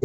Hey,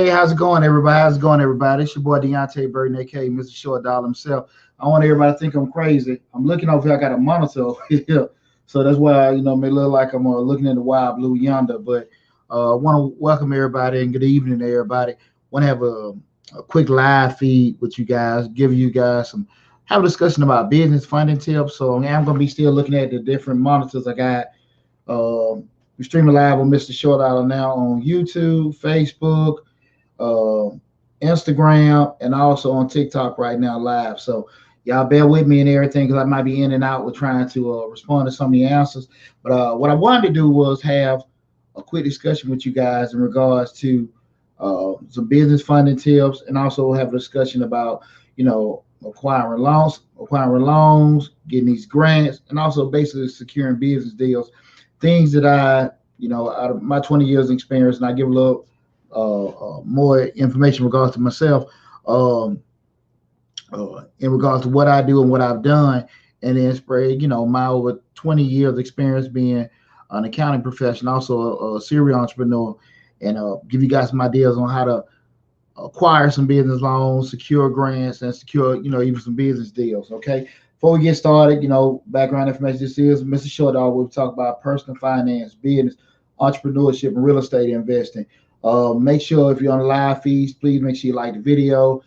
how's it going, everybody? How's it going, everybody? It's your boy Deonte Burden, aka Mr. Short Dollar himself. I want everybody to think I'm crazy. I'm looking over here. I got a monitor over here, so that's why may look like I'm looking in the wild blue yonder. But I want to welcome everybody and good evening to everybody. Want to have a quick live feed with you guys, give you guys have a discussion about business funding tips. So I'm going to be still looking at the different monitors I got. We're streaming live on Mr. Short Dollar now on YouTube, Facebook, Instagram, and also on TikTok right now live. So y'all bear with me and everything because I might be in and out with trying to respond to some of the answers. But what I wanted to do was have a quick discussion with you guys in regards to some business funding tips, and also have a discussion about acquiring loans, getting these grants, and also basically securing business deals. Things that I, out of my 20 years of experience, and I give a little more information in regards to myself, in regards to what I do and what I've done, and then spread, my over 20 years experience being an accounting professional, also a serial entrepreneur, and give you guys some ideas on how to acquire some business loans, secure grants, and secure, even some business deals. Okay. Before we get started, background information. This is Mr. Short Dollar. We'll talk about personal finance, business, entrepreneurship, and real estate investing. Make sure if you're on the live feeds, please make sure you like the video.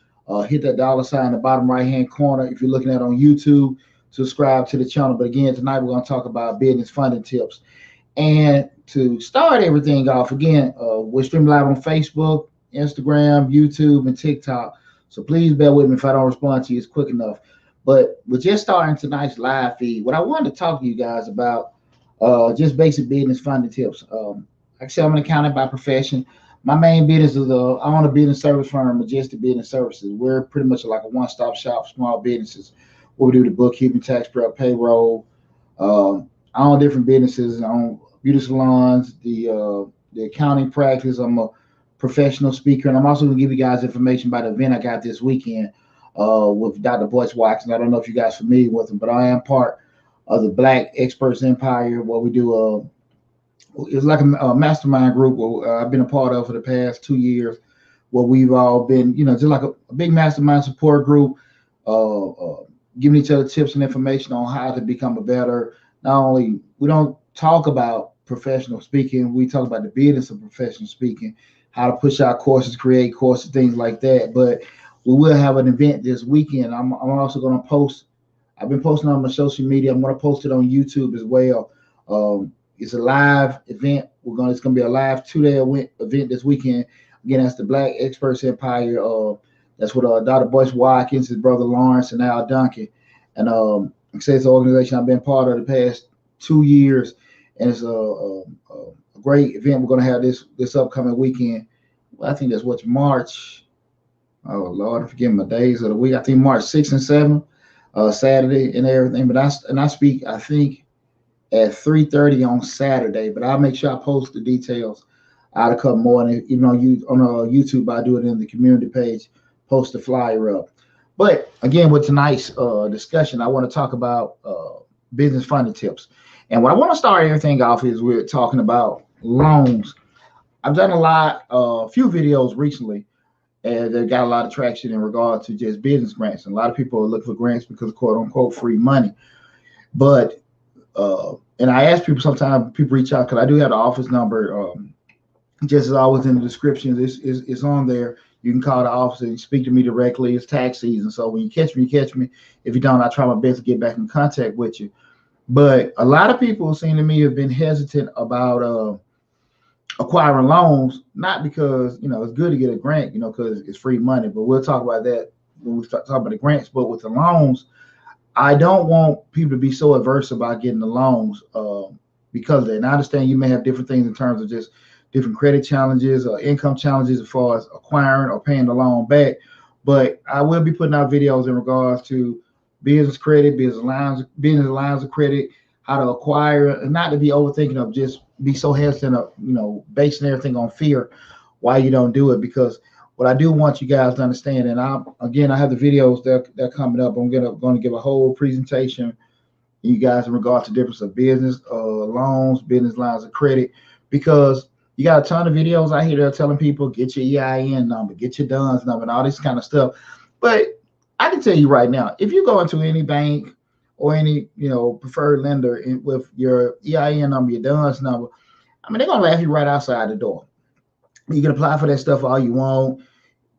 Hit that $ sign in the bottom right-hand corner. If you're looking at it on YouTube, subscribe to the channel. But again, tonight we're going to talk about business funding tips. And to start everything off, again, we're streaming live on Facebook, Instagram, YouTube, and TikTok. So please bear with me if I don't respond to you quick enough. But we're just starting tonight's live feed. What I wanted to talk to you guys about, just basic business funding tips. Like I said, I'm an accountant by profession. My main business is I own a business service firm, Majestic Business Services. We're pretty much like a one-stop shop for small businesses. Where we do the bookkeeping, tax prep, payroll. I own different businesses. I own beauty salons, the accounting practice. I'm a professional speaker, and I'm also going to give you guys information about the event I got this weekend with Dr. Boyce Watson. I don't know if you guys are familiar with him, but I am part of the Black Experts Empire, where we do it's like a mastermind group where I've been a part of for the past 2 years, where we've all been, just like a big mastermind support group, giving each other tips and information on how to become a better. Not only, we don't talk about professional speaking, we talk about the business of professional speaking, how to push out courses, create courses, things like that. But we will have an event this weekend. I'm also going to post. I've been posting on my social media. I'm going to post it on YouTube as well. It's a live event. It's going to be a live 2-day event this weekend. Again, that's the Black Experts Empire. That's with Dr. Boyce Watkins, his brother Lawrence, and Al Duncan. And it's an organization I've been part of the past 2 years, and it's a great event. We're going to have this upcoming weekend. I think that's what's March. Oh Lord, I forget my days of the week. I think March 6th and 7th, Saturday and everything. But I speak, I think, at 3:30 on Saturday. But I'll make sure I post the details out a couple more. And even on YouTube, I do it in the community page. Post the flyer up. But again, with tonight's discussion, I want to talk about business funding tips. And what I want to start everything off is we're talking about loans. I've done a few videos recently, and they got a lot of traction in regard to just business grants. And a lot of people are looking for grants because of quote unquote free money. But and I ask people sometimes, people reach out because I do have the office number. Just as always in the description, it's on there. You can call the office and speak to me directly. It's tax season, so when you catch me, you catch me. If you don't, I try my best to get back in contact with you. But a lot of people, it seem to me, have been hesitant about acquiring loans, not because it's good to get a grant, because it's free money. But we'll talk about that when we start talking about the grants. But with the loans, I don't want people to be so adverse about getting the loans because of that. And I understand you may have different things in terms of just different credit challenges or income challenges as far as acquiring or paying the loan back. But I will be putting out videos in regards to business credit, business lines of credit, how to acquire, and not to be overthinking of just be so hesitant of, basing everything on fear why you don't do it. Because what I do want you guys to understand, and I have the videos that are coming up. I'm going to give a whole presentation, you guys, in regard to difference of business loans, business lines of credit, because you got a ton of videos out here that are telling people get your EIN number, get your DUNS number, and all this kind of stuff. But I can tell you right now, if you go into any bank or any preferred lender with your EIN number, your DUNS number, I mean, they're gonna laugh you right outside the door. You can apply for that stuff all you want.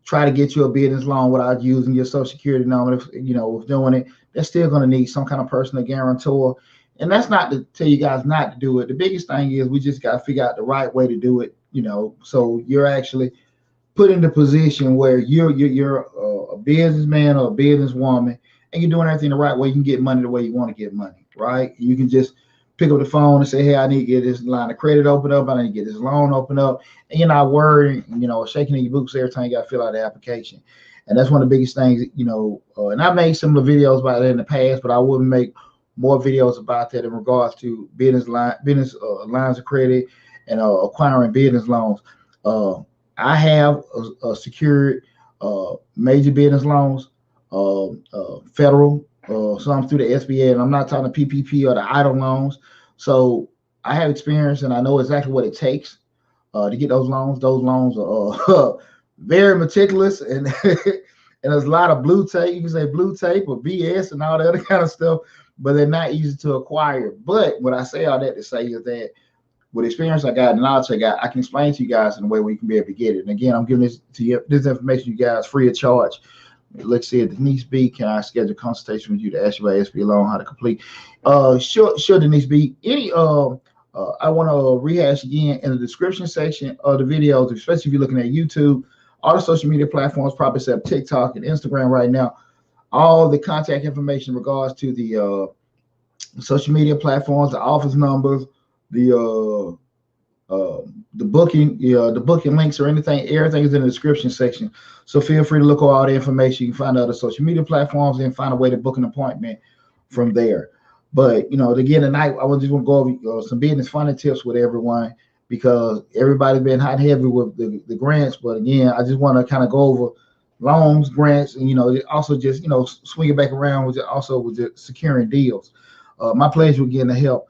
Try to get you a business loan without using your Social Security number. With doing it, they're still gonna need some kind of personal guarantor. And that's not to tell you guys not to do it. The biggest thing is we just got to figure out the right way to do it, so you're actually put in the position where you're a businessman or a businesswoman and you're doing everything the right way. You can get money the way you want to get money, right? You can just pick up the phone and say, hey, I need to get this line of credit open up. I need to get this loan open up. And you're not worrying, shaking in your boots every time you got to fill out the application. And that's one of the biggest things, and I made similar videos about that in the past, but I wouldn't make more videos about that in regards to business lines of credit and acquiring business loans. I have secured major business loans, federal, some through the SBA, and I'm not talking PPP or the idle loans. So I have experience and I know exactly what it takes to get those loans. Those loans are very meticulous and and there's a lot of blue tape. You can say blue tape or BS and all that other kind of stuff, but they're not easy to acquire. But what I say all that to say is that with experience I got and knowledge I got, I can explain to you guys in a way where you can be able to get it. And again, I'm giving this to you, this information you guys free of charge. Let's see, Denise B, can I schedule a consultation with you to ask you about Sba Loan, how to complete? Sure, Denise B. Any I want to rehash again in the description section of the videos, especially if you're looking at YouTube, all the social media platforms, probably except TikTok and Instagram right now, all the contact information in regards to the social media platforms, the office numbers, the booking links or anything, everything is in the description section. So feel free to look at all the information. You can find other social media platforms and find a way to book an appointment from there. But again, tonight I just want to go over some business funding tips with everyone because everybody's been hot and heavy with the grants. But again, I just want to kind of go over loans, grants, and also just swing it back around with securing deals. My pleasure again to help.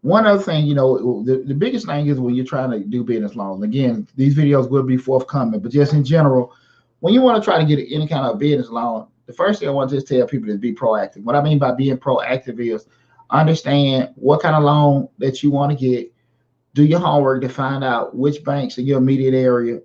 One other thing, the biggest thing is when you're trying to do business loans. Again, these videos will be forthcoming, but just in general, when you want to try to get any kind of business loan, the first thing I want to just tell people is be proactive. What I mean by being proactive is understand what kind of loan that you want to get, do your homework to find out which banks in your immediate area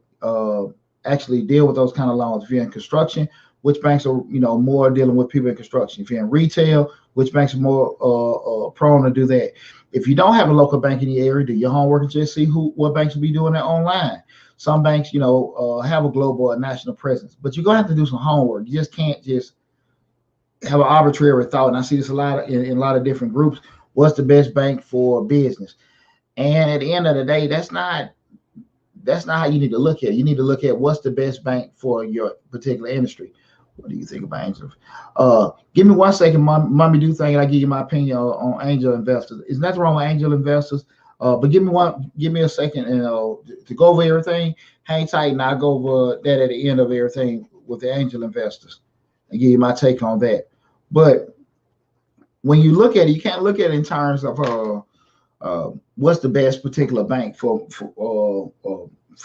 actually deal with those kind of loans. If you're in construction, which banks are more dealing with people in construction. If you're in retail, which banks are more prone to do that. If you don't have a local bank in the area, do your homework and just see what banks will be doing that online. Some banks, have a global or national presence, but you're gonna have to do some homework. You just can't just have an arbitrary thought. And I see this a lot in a lot of different groups. What's the best bank for business? And at the end of the day, that's not how you need to look at it. You need to look at what's the best bank for your particular industry. What do you think about angels? Give me 1 second, mommy do thing, and I give you my opinion on angel investors. There's nothing wrong with angel investors, but give me a second and to go over everything. Hang tight, and I'll go over that at the end of everything the angel investors and give you my take on that. But when you look at it, you can't look at it in terms of what's the best particular bank for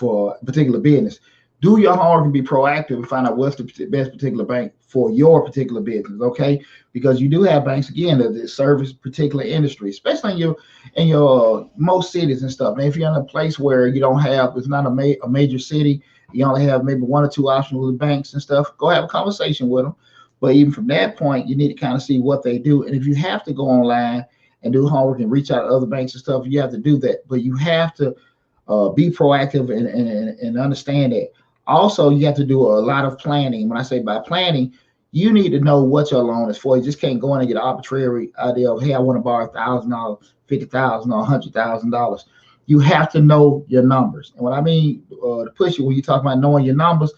a particular business. Do your homework and be proactive and find out what's the best particular bank for your particular business, okay? Because you do have banks again that service particular industry, especially in your most cities and stuff. And if you're in a place where you don't have, it's not a major city, you only have maybe one or two optional banks and stuff, go have a conversation with them. But even from that point, you need to kind of see what they do. And if you have to go online and do homework and reach out to other banks and stuff, you have to do that. But you have to be proactive and understand that. Also, you have to do a lot of planning. When I say by planning, you need to know what your loan is for. You just can't go in and get an arbitrary idea of, hey, I want to borrow $1,000, $50,000, or $100,000. You have to know your numbers. And what I mean to push you when you talk about knowing your numbers,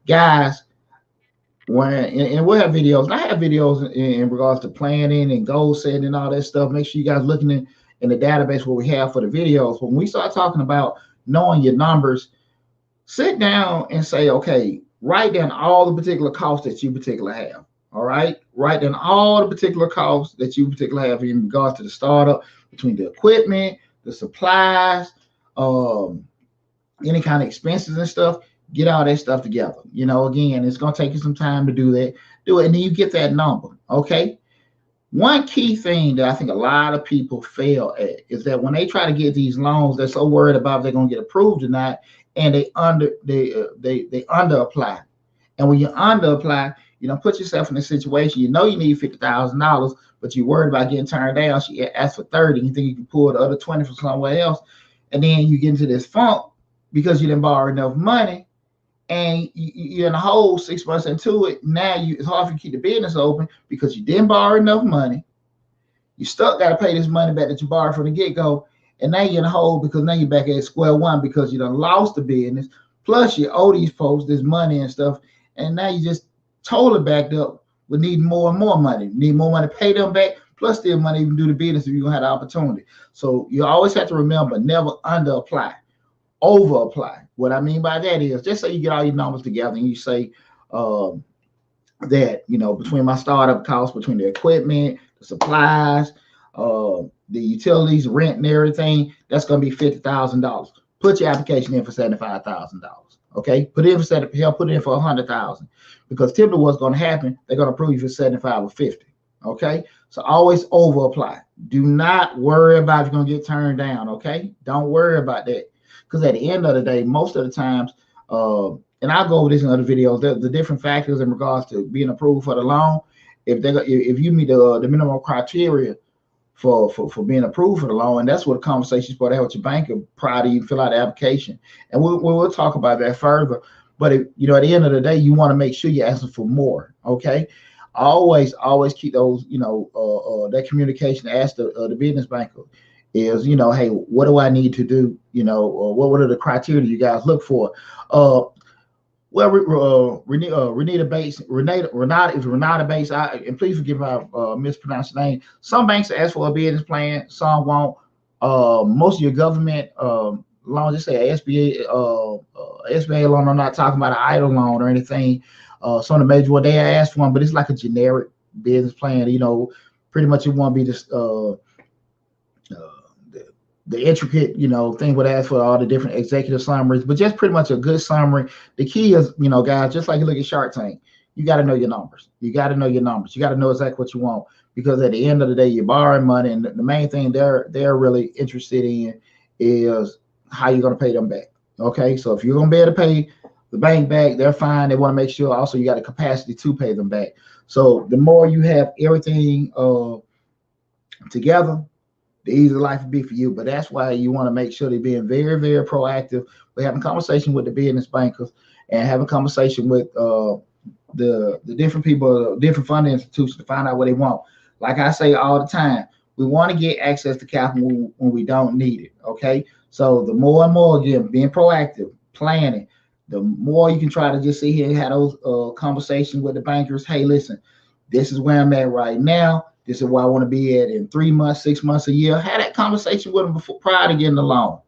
guys, and we'll have videos. And I have videos in regards to planning and goal setting and all that stuff. Make sure you guys looking in the database what we have for the videos. When we start talking about knowing your numbers, sit down and say, okay, write down all the particular costs that you particularly have. All right. Write down all the particular costs that you particularly have in regards to the startup, between the equipment, the supplies, any kind of expenses and stuff. Get all that stuff together. Again, it's going to take you some time to do that. Do it. And then you get that number. Okay. One key thing that I think a lot of people fail at is that when they try to get these loans, they're so worried about if they're going to get approved or not, and they under apply. And when you under apply, you don't put yourself in a situation, you need $50,000, but you're worried about getting turned down. She asked for 30, you think you can pull the other 20 from somewhere else, and then you get into this funk because you didn't borrow enough money, and you're in a hole 6 months into it. Now it's hard for you to keep the business open because you didn't borrow enough money. You got to pay this money back that you borrowed from the get-go. And now you're in a hole because now you're back at square one because you done lost the business. Plus you owe these folks this money and stuff. And now you just totally backed up with needing more and more money. Need more money to pay them back, plus still money even do the business if you're going to have the opportunity. So you always have to remember, never under apply, over apply. What I mean by that is, just say you get all your numbers together and you say that, between my startup costs, between the equipment, the supplies, the utilities, rent, and everything, that's going to be $50,000. Put your application in for $75,000. Okay, put it in for $100,000, because typically what's going to happen, they're going to approve you for 75 or 50. Okay, so always over apply. Do not worry about if you're going to get turned down. Okay, don't worry about that, because at the end of the day, most of the times, and I'll go over this in other videos, the different factors in regards to being approved for the loan. If you meet the minimum criteria for being approved for the loan, and that's what the conversation is supposed to have with your banker prior to you fill out the application. And we'll talk about that further. But at the end of the day, you want to make sure you're asking for more. Okay, always keep those that communication. Ask the business banker is hey, what do I need to do? What are the criteria you guys look for? Renata Bates, Renata Bates, and please forgive my mispronounced name. Some banks ask for a business plan, some won't. Most of your government loans, just say SBA loan. I'm not talking about an idle loan or anything. Some of the major ones, they ask for one, but it's like a generic business plan. Pretty much it won't be just the intricate, thing would ask for all the different executive summaries, but just pretty much a good summary. The key is, guys, just like you look at Shark Tank, you got to know your numbers. You got to know exactly what you want, because at the end of the day, you're borrowing money, and the main thing they're really interested in is how you're going to pay them back. Okay, so if you're going to be able to pay the bank back, they're fine. They want to make sure also you got the capacity to pay them back. So the more you have everything together, the easier life will be for you. But that's why you want to make sure they're being very, very proactive. We're having conversation with the business bankers and having conversation with the different people, different funding institutions to find out what they want. Like I say all the time, we want to get access to capital when we don't need it. Okay, so the more and more, again, being proactive, planning, the more you can try to just sit here and have those conversations with the bankers. Hey, listen, this is where I'm at right now. This is where I want to be at in 3 months, 6 months, a year. Have that conversation with them prior to getting the loan.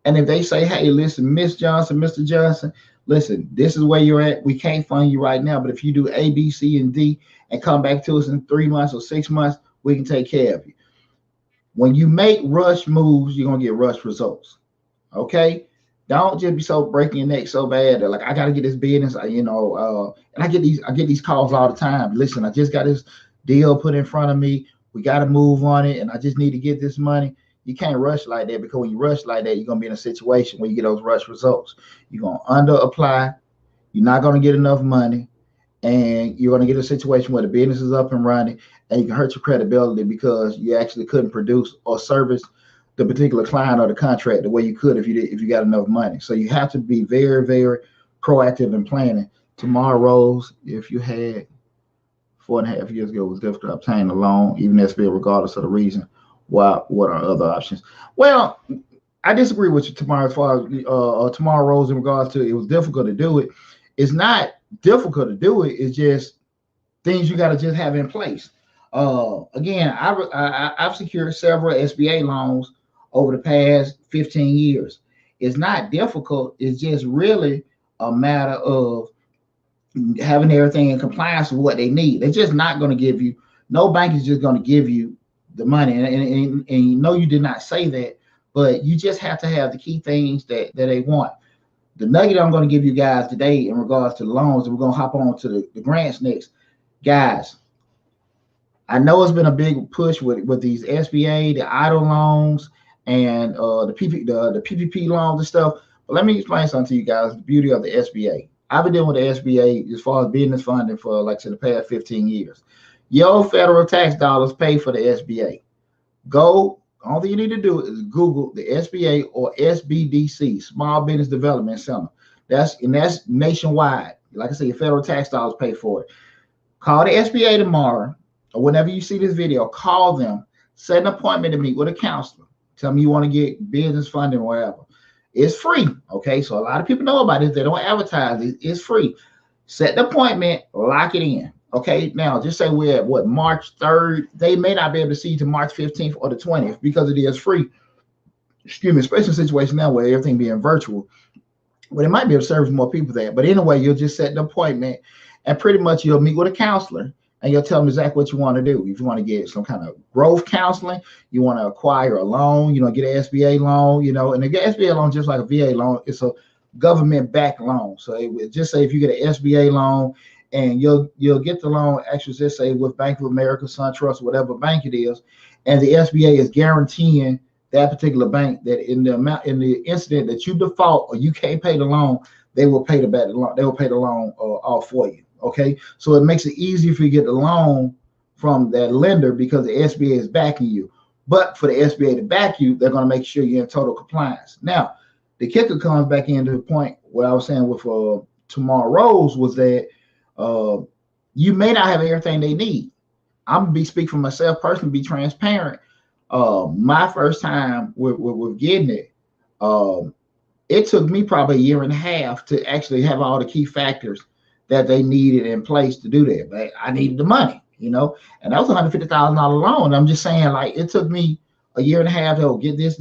And if they say, hey, listen, Miss Johnson, Mr. Johnson, listen, this is where you're at. We can't fund you right now, but if you do A, B, C, and D and come back to us in 3 months or 6 months, we can take care of you. When you make rush moves, you're gonna get rush results. Okay, don't just be so breaking your neck so bad that like I gotta get this business, and I get these calls all the time. Listen, I just got this deal put in front of me. We got to move on it, and I just need to get this money. You can't rush like that, because when you rush like that, you're gonna be in a situation where you get those rush results. You're gonna under apply. You're not gonna get enough money, and you're gonna get a situation where the business is up and running, and you can hurt your credibility because you actually couldn't produce or service the particular client or the contract the way you could if you got enough money. So you have to be very, very proactive in planning. Tomorrow's, if you had 4.5 years ago, it was difficult to obtain a loan, even SBA, regardless of the reason. What are other options? Well, I disagree with you, tomorrow, as far as tomorrow's in regards to it was difficult to do it. It's not difficult to do it. It's just things you got to just have in place. Again, I've secured several SBA loans over the past 15 years. It's not difficult. It's just really a matter of having everything in compliance with what they need. They're just not going to give you, no bank is just going to give you the money. And you know you did not say that, but you just have to have the key things that they want. The nugget I'm going to give you guys today in regards to the loans, and we're going to hop on to the grants next. Guys, I know it's been a big push with these SBA, the idle loans, and the PPP loans and stuff. But let me explain something to you guys, the beauty of the SBA. I've been dealing with the SBA as far as business funding for, like I said, the past 15 years. Your federal tax dollars pay for the SBA. All thing you need to do is Google the SBA or SBDC, Small Business Development Center. That's nationwide. Like I said, your federal tax dollars pay for it. Call the SBA tomorrow, or whenever you see this video, call them, set an appointment to meet with a counselor. Tell them you want to get business funding or whatever. It's free, okay? So a lot of people know about it. They don't advertise it. It's free. Set the appointment, lock it in, okay? Now, just say we're at, March 3rd. They may not be able to see you to March 15th or the 20th because it is free. Excuse me, especially in a situation now where everything being virtual. Well, it might be able to service more people there. But anyway, you'll just set the appointment, and pretty much you'll meet with a counselor, and you'll tell them exactly what you want to do. If you want to get some kind of growth counseling, you want to acquire a loan, get an SBA loan, and the SBA loan, just like a VA loan, it's a government-backed loan. So it would just say if you get an SBA loan, and you'll get the loan, actually just say with Bank of America, SunTrust, whatever bank it is, and the SBA is guaranteeing that particular bank that in the incident that you default or you can't pay the loan, they will pay the loan. They will pay the loan off for you. Okay, so it makes it easier for you to get the loan from that lender because the SBA is backing you. But for the SBA to back you, they're going to make sure you're in total compliance. Now, the kicker comes back into the point what I was saying with tomorrow's was that you may not have everything they need. I'm gonna speak for myself personally, be transparent. My first time with getting it, it took me probably a year and a half to actually have all the key factors that they needed in place to do that. But I needed the money, and that was $150,000 loan. I'm just saying, like, it took me a year and a half to get this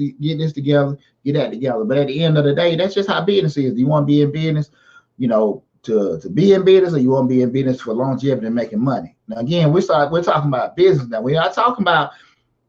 together, get that together. But at the end of the day, that's just how business is. You want to be in business, to be in business, or you want to be in business for longevity and making money. Now, again, we're talking about business now. We're not talking about,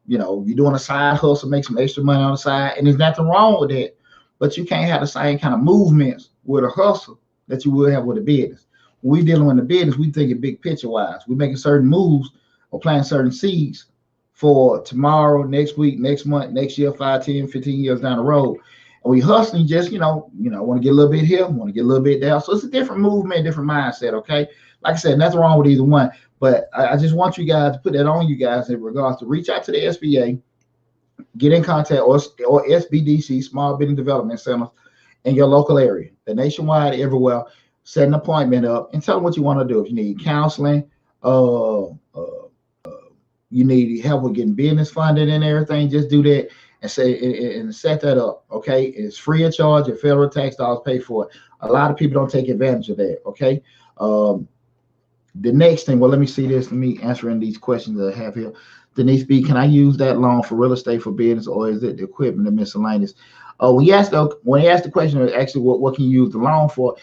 you're doing a side hustle, make some extra money on the side, and there's nothing wrong with that. But you can't have the same kind of movements with a hustle that you would have with a business. When we're dealing with the business, we thinking big picture wise. We're making certain moves or planting certain seeds for tomorrow, next week, next month, next year, 5, 10, 15 years down the road. And we hustling just, want to get a little bit here, want to get a little bit there. So it's a different movement, different mindset, okay? Like I said, nothing wrong with either one. But I just want you guys to put that on you guys in regards to reach out to the SBA, get in contact, or SBDC, Small Business Development Centers, in your local area. They're nationwide, everywhere. Set an appointment up and tell them what you want to do. If you need counseling, you need help with getting business funded and everything, just do that and set that up. Okay, it's free of charge. Your federal tax dollars pay for it. A lot of people don't take advantage of that. Okay. The next thing, well, let me see this. Let me answering these questions that I have here. Denise B, can I use that loan for real estate for business, or is it the equipment and miscellaneous? When he asked the question, actually, what can you use the loan for?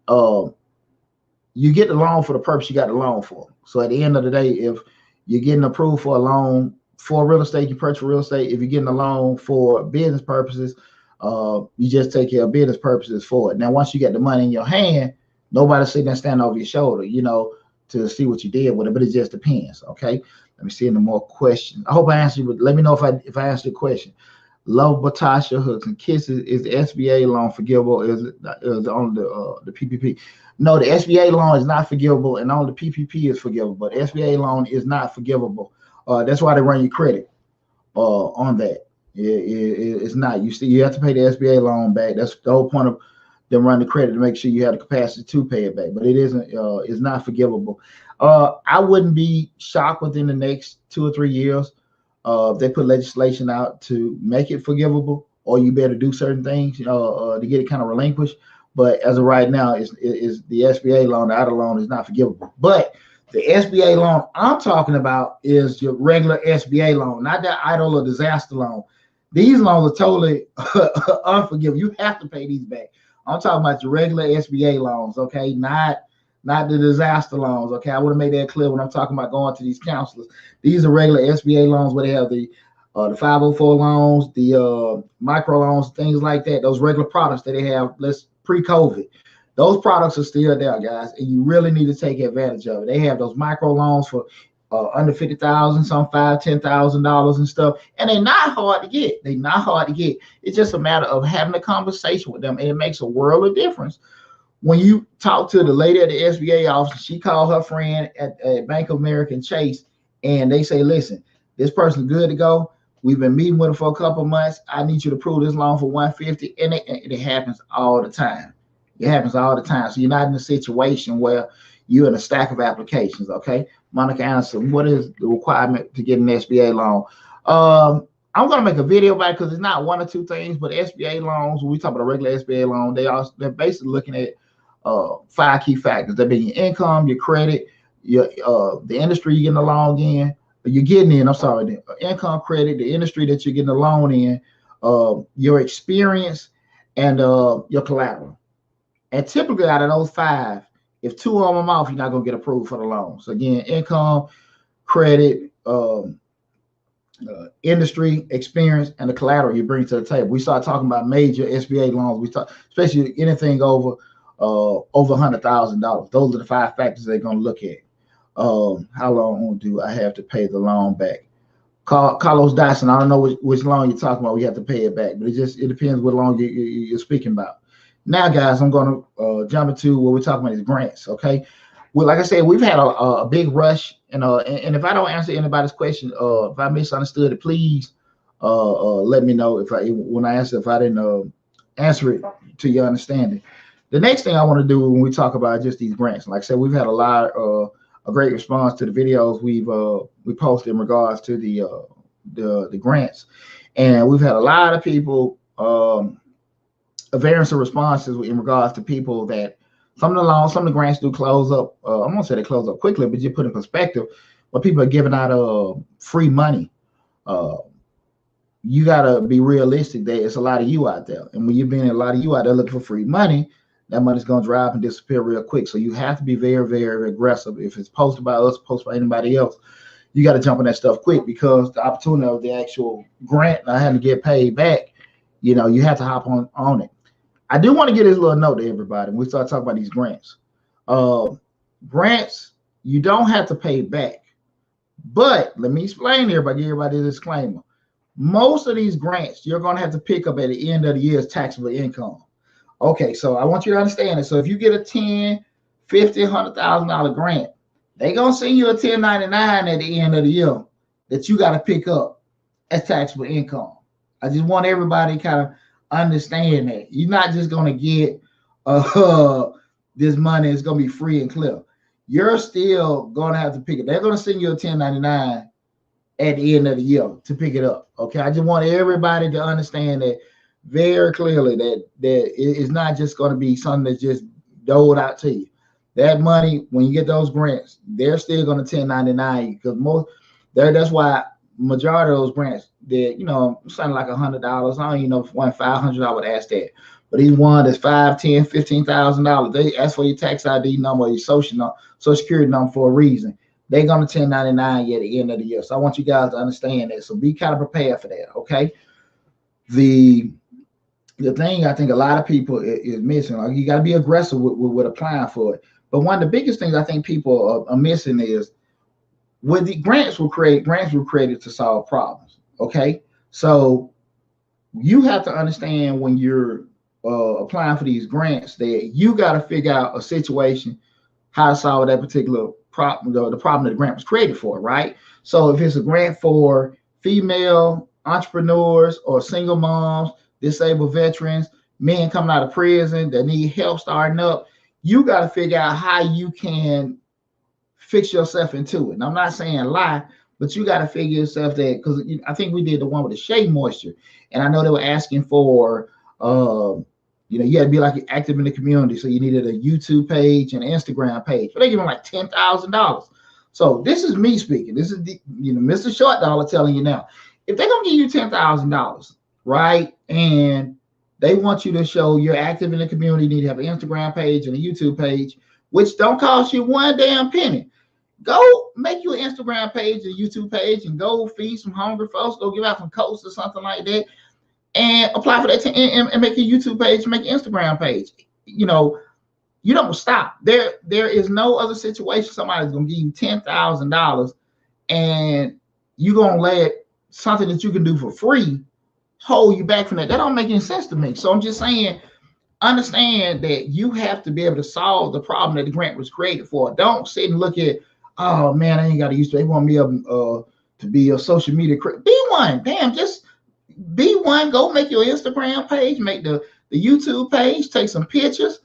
you get the loan for the purpose you got the loan for. So at the end of the day, if you're getting approved for a loan for real estate, you purchase real estate. If you're getting a loan for business purposes, you just take care of business purposes for it. Now, once you get the money in your hand, nobody's sitting there standing over your shoulder, to see what you did with it, but it just depends. Okay. Let me see any more questions. I hope I answered you, but let me know if I answered your question. Love Batasha, hugs and kisses. Is the SBA loan forgivable? Is on the PPP? No, the SBA loan is not forgivable, and only the PPP is forgivable. But SBA loan is not forgivable. That's why they run your credit on that. It's not. You have to pay the SBA loan back. That's the whole point of them run the credit, to make sure you have the capacity to pay it back. But it isn't. It's not forgivable. I wouldn't be shocked within the next 2 or 3 years. If they put legislation out to make it forgivable, or you better do certain things to get it kind of relinquished. But as of right now, is the SBA loan, the auto loan is not forgivable. But the SBA loan I'm talking about is your regular SBA loan, not that idle or disaster loan. These loans are totally unforgivable. You have to pay these back. I'm talking about your regular SBA loans, okay? Not the disaster loans, okay? I want to make that clear when I'm talking about going to these counselors. These are regular SBA loans where they have the 504 loans, the micro loans, things like that. Those regular products that they have, pre-COVID. Those products are still there, guys, and you really need to take advantage of it. They have those micro loans for under $50,000, some $5,000, $10,000 and stuff, and they're not hard to get. They're not hard to get. It's just a matter of having a conversation with them, and it makes a world of difference. When you talk to the lady at the SBA office, she called her friend at Bank of America and Chase, and they say, listen, this person's good to go. We've been meeting with them for a couple of months. I need you to approve this loan for $150, and it happens all the time. It happens all the time. So you're not in a situation where you're in a stack of applications, okay? Monica Anderson, what is the requirement to get an SBA loan? I'm going to make a video about it because it's not 1 or 2 things, but SBA loans, when we talk about a regular SBA loan, they're basically looking at 5 key factors. That being your income, your credit, the industry you're getting a loan in, the income, credit, the industry that you're getting a loan in, your experience, and your collateral. And typically out of those 5, if 2 of them are off, you're not going to get approved for the loan. So again, income, credit, industry, experience, and the collateral you bring to the table. We start talking about major SBA loans. We talk, especially anything over $100,000. Those are the 5 factors they're going to look at. How long do I have to pay the loan back? Carlos Dyson, I don't know which loan you're talking about. We have to pay it back, but it depends what loan you're speaking about. Now, guys, I'm going to jump into what we're talking about is grants. Okay. Well, like I said, we've had a big rush, and if I don't answer anybody's question, if I misunderstood it, please let me know if I didn't answer it to your understanding. The next thing I want to do when we talk about just these grants, like I said, we've had a great response to the videos we posted in regards to the grants, and we've had a lot of people a variance of responses in regards to people that some of the grants do close up. I'm gonna say they close up quickly, but you put in perspective, but people are giving out free money. You gotta be realistic that it's a lot of you out there, and when you're being a lot of you out there looking for free money, that money's gonna dry up and disappear real quick. So you have to be very, very aggressive. If it's posted by us, posted by anybody else, you got to jump on that stuff quick, because the opportunity of the actual grant not having to get paid back, you have to hop on it. I do want to get this little note to everybody when we start talking about these grants. Grants, you don't have to pay back. But let me explain to everybody, give everybody a disclaimer. Most of these grants you're going to have to pick up at the end of the year's taxable income. Okay, so I want you to understand it. So if you get a $10,000, $50,000, $100,000 grant, they're going to send you a 1099 at the end of the year that you got to pick up as taxable income. I just want everybody to kind of understand that. You're not just going to get this money. It's going to be free and clear. You're still going to have to pick it. They're going to send you a 1099 at the end of the year to pick it up. Okay, I just want everybody to understand that very clearly, that it's not just going to be something that's just doled out to you. That money, when you get those grants, they're still going to 1099 you, because that's why majority of those grants, something like $100. I don't even know if $500 I would ask that, But these one that's $5, 10, $15,000. They ask for your tax ID number, your social security number for a reason. They're gonna 1099 you at the end of the year. So I want you guys to understand that. So be kind of prepared for that. Okay. The the thing I think a lot of people is missing, like you got to be aggressive with applying for it. But one of the biggest things I think people are missing is when the grants were created to solve problems. Okay. So you have to understand when you're applying for these grants that you got to figure out a situation, how to solve that particular problem, the problem that the grant was created for, right? So if it's a grant for female entrepreneurs or single moms, disabled veterans, men coming out of prison that need help starting up, you got to figure out how you can fix yourself into it. And I'm not saying lie, but you got to figure yourself that, because I think we did the one with the shea moisture, and I know they were asking for, you had to be like active in the community, so you needed a YouTube page and an Instagram page. But they give them like $10,000. So this is me speaking. This is Mr. Short Dollar telling you now. If they're gonna give you $10,000, right, and they want you to show you're active in the community, you need to have an Instagram page and a YouTube page, which don't cost you one damn penny. Go make you an Instagram page, a YouTube page, and go feed some hungry folks. Go give out some coats or something like that, and apply for that and make a YouTube page, make an Instagram page. You don't stop. There is no other situation somebody's gonna give you $10,000 and you're gonna let something that you can do for free hold you back from that. That don't make any sense to me. So I'm just saying, understand that you have to be able to solve the problem that the grant was created for. Don't sit and look at, oh man, I ain't got to use it. They want me to be a social media be one. Damn, just be one. Go make your Instagram page, make the YouTube page, take some pictures,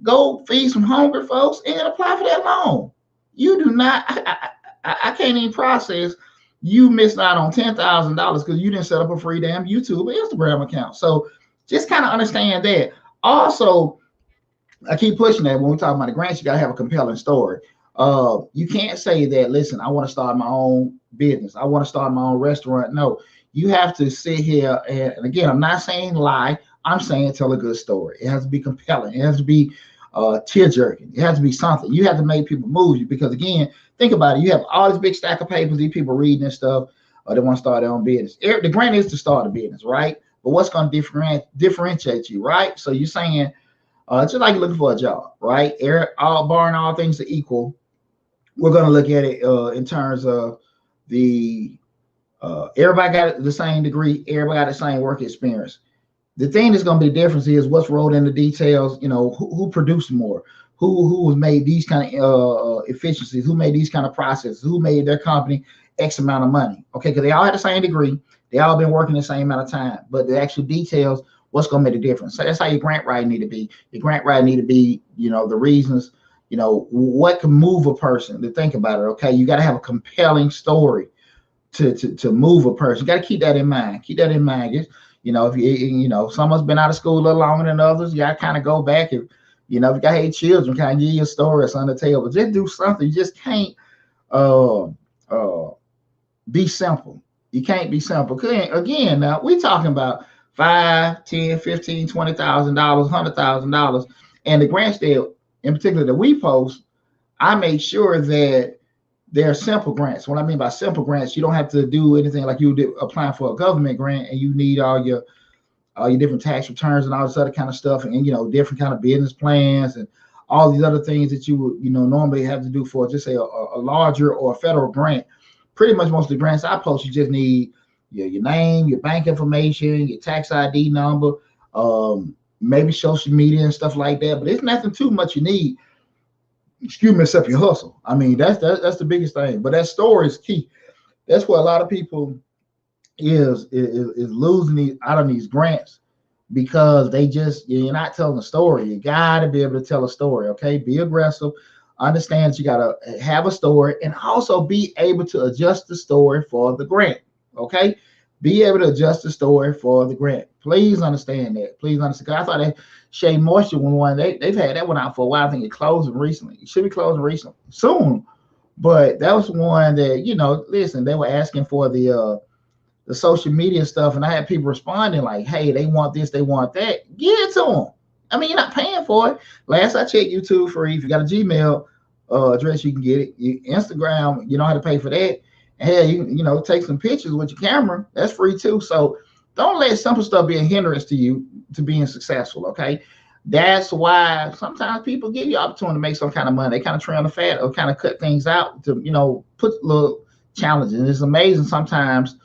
go feed some hungry folks, and apply for that loan. You do not. I can't even process you missing out on $10,000 because you didn't set up a free damn YouTube or Instagram account. So just kind of understand that. Also, I keep pushing that when we talk about the grants, you got to have a compelling story. You can't say that, listen, I want to start my own business. I want to start my own restaurant. No, you have to sit here and again, I'm not saying lie. I'm saying tell a good story. It has to be compelling. It has to be tear-jerking. It has to be something. You have to make people move you because, again, think about it. You have all this big stack of papers, these people reading and stuff. They want to start their own business. The grant is to start a business, right? But what's going to differentiate you, right? So you're saying, it's just like you're looking for a job, right? Barring all things are equal, we're going to look at it in terms of the everybody got the same degree, everybody got the same work experience. The thing that's going to be the difference is what's rolled in the details. Who produced more, who has made these kind of efficiencies, who made these kind of processes, who made their company X amount of money. Okay, because they all had the same degree, they all been working the same amount of time, but the actual details, what's going to make the difference. So that's how your grant writing need to be. Your grant writing need to be, the reasons, what can move a person to think about it. Okay, you got to have a compelling story to move a person. You got to keep that in mind. Keep that in mind. If someone's been out of school a little longer than others, you got to kind of go back. If you got 8 children, kind of give you a story that's on the table. But just do something. You just can't be simple. You can't be simple. Again, now we're talking about $5, 10, 15, $20,000, $100,000, and the grants that, in particular, that we post, I make sure that they're simple grants. What I mean by simple grants, you don't have to do anything like you did applying for a government grant, and you need all your different tax returns and all this other kind of stuff, and different kind of business plans and all these other things that you would normally have to do for just say a larger or a federal grant. Pretty much most of the grants I post, you just need your name, your bank information, your tax ID number, maybe social media and stuff like that. But it's nothing too much you need. Excuse me, except your hustle. I mean, that's the biggest thing. But that story is key. That's where a lot of people is losing out on these grants because you're not telling a story. You got to be able to tell a story. Okay, be aggressive. Understand that you got to have a story and also be able to adjust the story for the grant. Okay, be able to adjust the story for the grant. Please understand that. Please understand. I thought that Shea Moisture one they've had that one out for a while. I think it closing recently. It should be closing recently soon. But that was one that listen, they were asking for the the social media stuff, and I had people responding like, hey, they want this, they want that. Give it to them. I mean, you're not paying for it. Last I checked, YouTube free. If you got a Gmail address, you can get it. Instagram, you don't have to pay for that. And hell, you know, take some pictures with your camera. That's free too. So don't let simple stuff be a hindrance to you to being successful. Okay. That's why sometimes people give you opportunity to make some kind of money. They kind of trim the fat or kind of cut things out to, you know, put little challenges. And it's amazing sometimes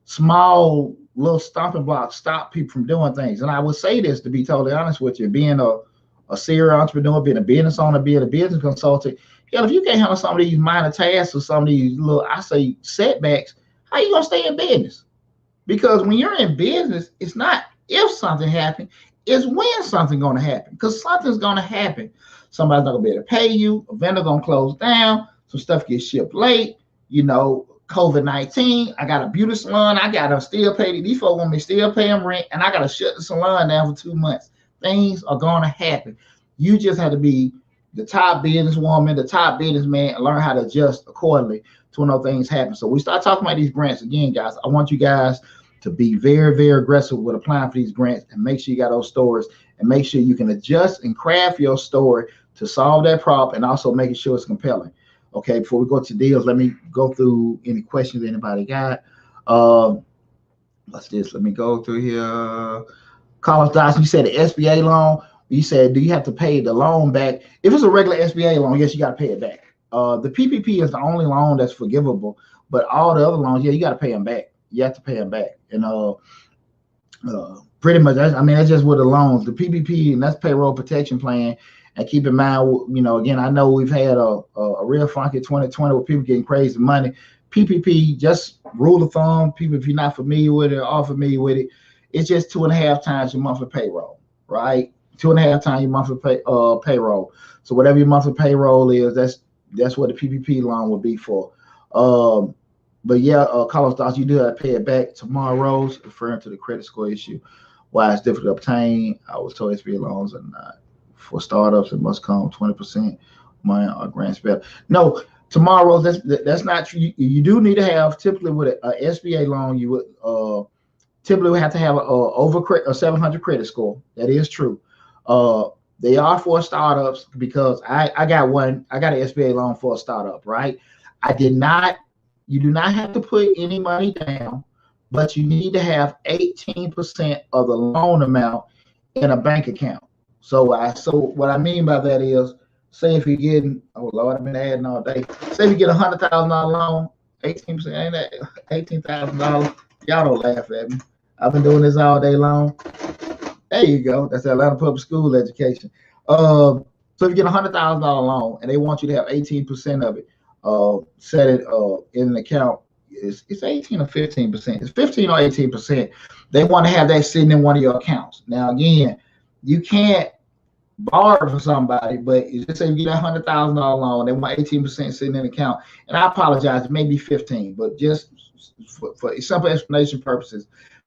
small little stomping blocks stop people from doing things. And I would say this, to be totally honest with you, being a serial entrepreneur, being a business owner, being a business consultant, hell, if you can't handle some of these minor tasks or some of these little, I say, setbacks, how you gonna stay in business? Because when you're in business, it's not if something happened, it's when something's gonna happen. Because something's gonna happen. Somebody's not gonna be able to pay you, a vendor gonna close down, some stuff gets shipped late, you know, COVID-19, I got a beauty salon, I gotta still pay, these folks want me to still pay them rent, and I gotta shut the salon down for 2 months. Things are gonna happen. You just have to be the top businesswoman, the top businessman, and learn how to adjust accordingly to when those things happen. So we start talking about these grants again, guys. I want you guys to be very, very aggressive with applying for these grants, and make sure you got those stories, and make sure you can adjust and craft your story to solve that problem, and also making sure it's compelling. Okay, before we go to deals, let me go through any questions anybody got. What's this? Let me go through here. Carlos Dawson, you said the SBA loan. You said, do you have to pay the loan back? If it's a regular SBA loan, yes, you got to pay it back. The PPP is the only loan that's forgivable, but all the other loans, yeah, you got to pay them back. You have to pay them back. And pretty much, I mean, that's just with the loans. The PPP, and that's payroll protection plan. And keep in mind, you know, again, I know we've had a real funky 2020 with people getting crazy money. PPP, just rule of thumb, people, if you're not familiar with it or are familiar with it, it's just 2.5 times your monthly payroll, right? 2.5 times your monthly payroll. So whatever your monthly payroll is, that's what the PPP loan would be for. But yeah, Carlos Dawson, you do have to pay it back. Tomorrow Rose, referring to the credit score issue, why it's difficult to obtain. I was told Sba loans are not. For startups, it must come 20% money or grants better. No, tomorrow, that's not true. You do need to have, typically with a SBA loan, you would typically have to have a 700 credit score. That is true. They are for startups, because I got an SBA loan for a startup, right? You do not have to put any money down, but you need to have 18% of the loan amount in a bank account. So what I mean by that is, say if you're getting, oh Lord, I've been adding all day. Say if you get $100,000 loan, 18%, ain't that $18,000? Y'all don't laugh at me. I've been doing this all day long. There you go. That's the Atlanta Public School education. So if you get $100,000 loan and they want you to have 18% of it, set it in an account, it's 18 or 15%. It's 15 or 18%. They want to have that sitting in one of your accounts. Now again, you can't borrow from somebody, but just say you get a $100,000 loan, they want 18% sitting in the account. And I apologize, it may be 15, but just for simple explanation purposes,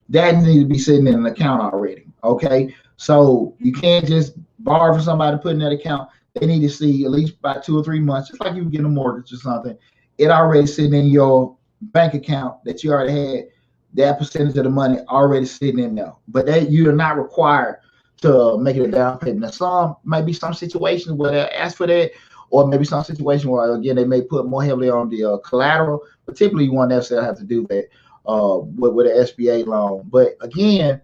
that needs to be sitting in an account already. Okay, so you can't just borrow from somebody, put in that account. They need to see at least about 2 or 3 months, just like you get a mortgage or something. It already sitting in your bank account that you already had that percentage of the money already sitting in there. But that you are not required to make it a down payment. Now, some might be some situations where they ask for that, or maybe some situation where again they may put more heavily on the collateral. But typically, you won't necessarily have to do that with an SBA loan. But again,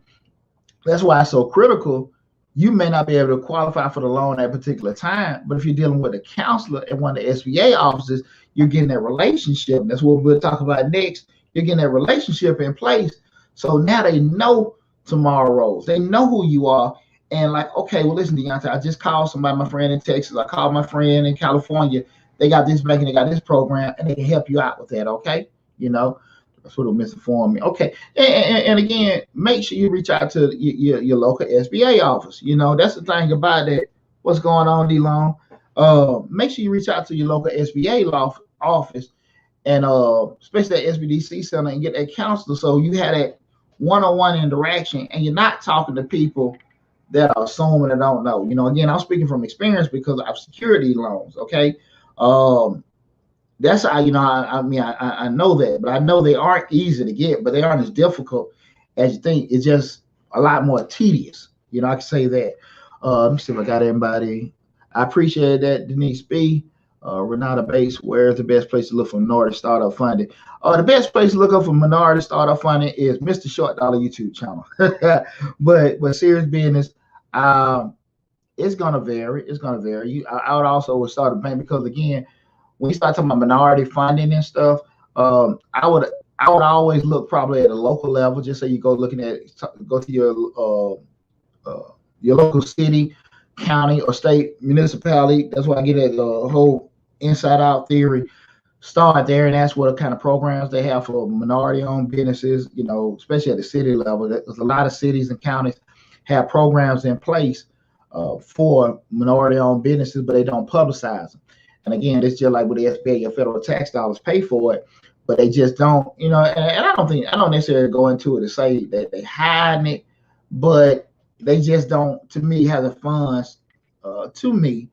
that's why it's so critical. You may not be able to qualify for the loan at a particular time, but if you're dealing with a counselor at one of the SBA offices, you're getting that relationship. That's what we'll talk about next. You're getting that relationship in place. So now they know tomorrow. They know who you are. And like, okay, well, listen, Deonte, I just called somebody, my friend in Texas. I called my friend in California. They got this bank and they got this program, and they can help you out with that, okay? You know, that's what will misinform me. Okay, and again, make sure you reach out to your local SBA office. You know, that's the thing about that. What's going on, D-Long? Make sure you reach out to your local SBA office, and especially that SBDC center, and get that counselor, so you have that one-on-one interaction, and you're not talking to people that are assuming and don't know. You know, again, I'm speaking from experience because I've secured these loans. Okay, that's how, I mean, I know that, but I know they aren't easy to get, but they aren't as difficult as you think. It's just a lot more tedious. I can say that. Let me see if I got anybody. I appreciate that, Denise B. Renata Base, where's the best place to look for minority startup funding? The best place to look up for minority startup funding is Mr. Short Dollar YouTube channel. but serious business, it's gonna vary. It's gonna vary. I would also start a bank, because again, when you start talking about minority funding and stuff, I would always look probably at a local level. Just so you go to your local city, county, or state municipality. That's why I get at the whole inside out theory. Start there and ask what kind of programs they have for minority owned businesses, especially at the city level. There's a lot of cities and counties have programs in place for minority owned businesses, but they don't publicize them. And again, it's just like with the SBA, your federal tax dollars pay for it, but they just don't, and I don't necessarily go into it to say that they hiding it, but they just don't, to me, have the funds to me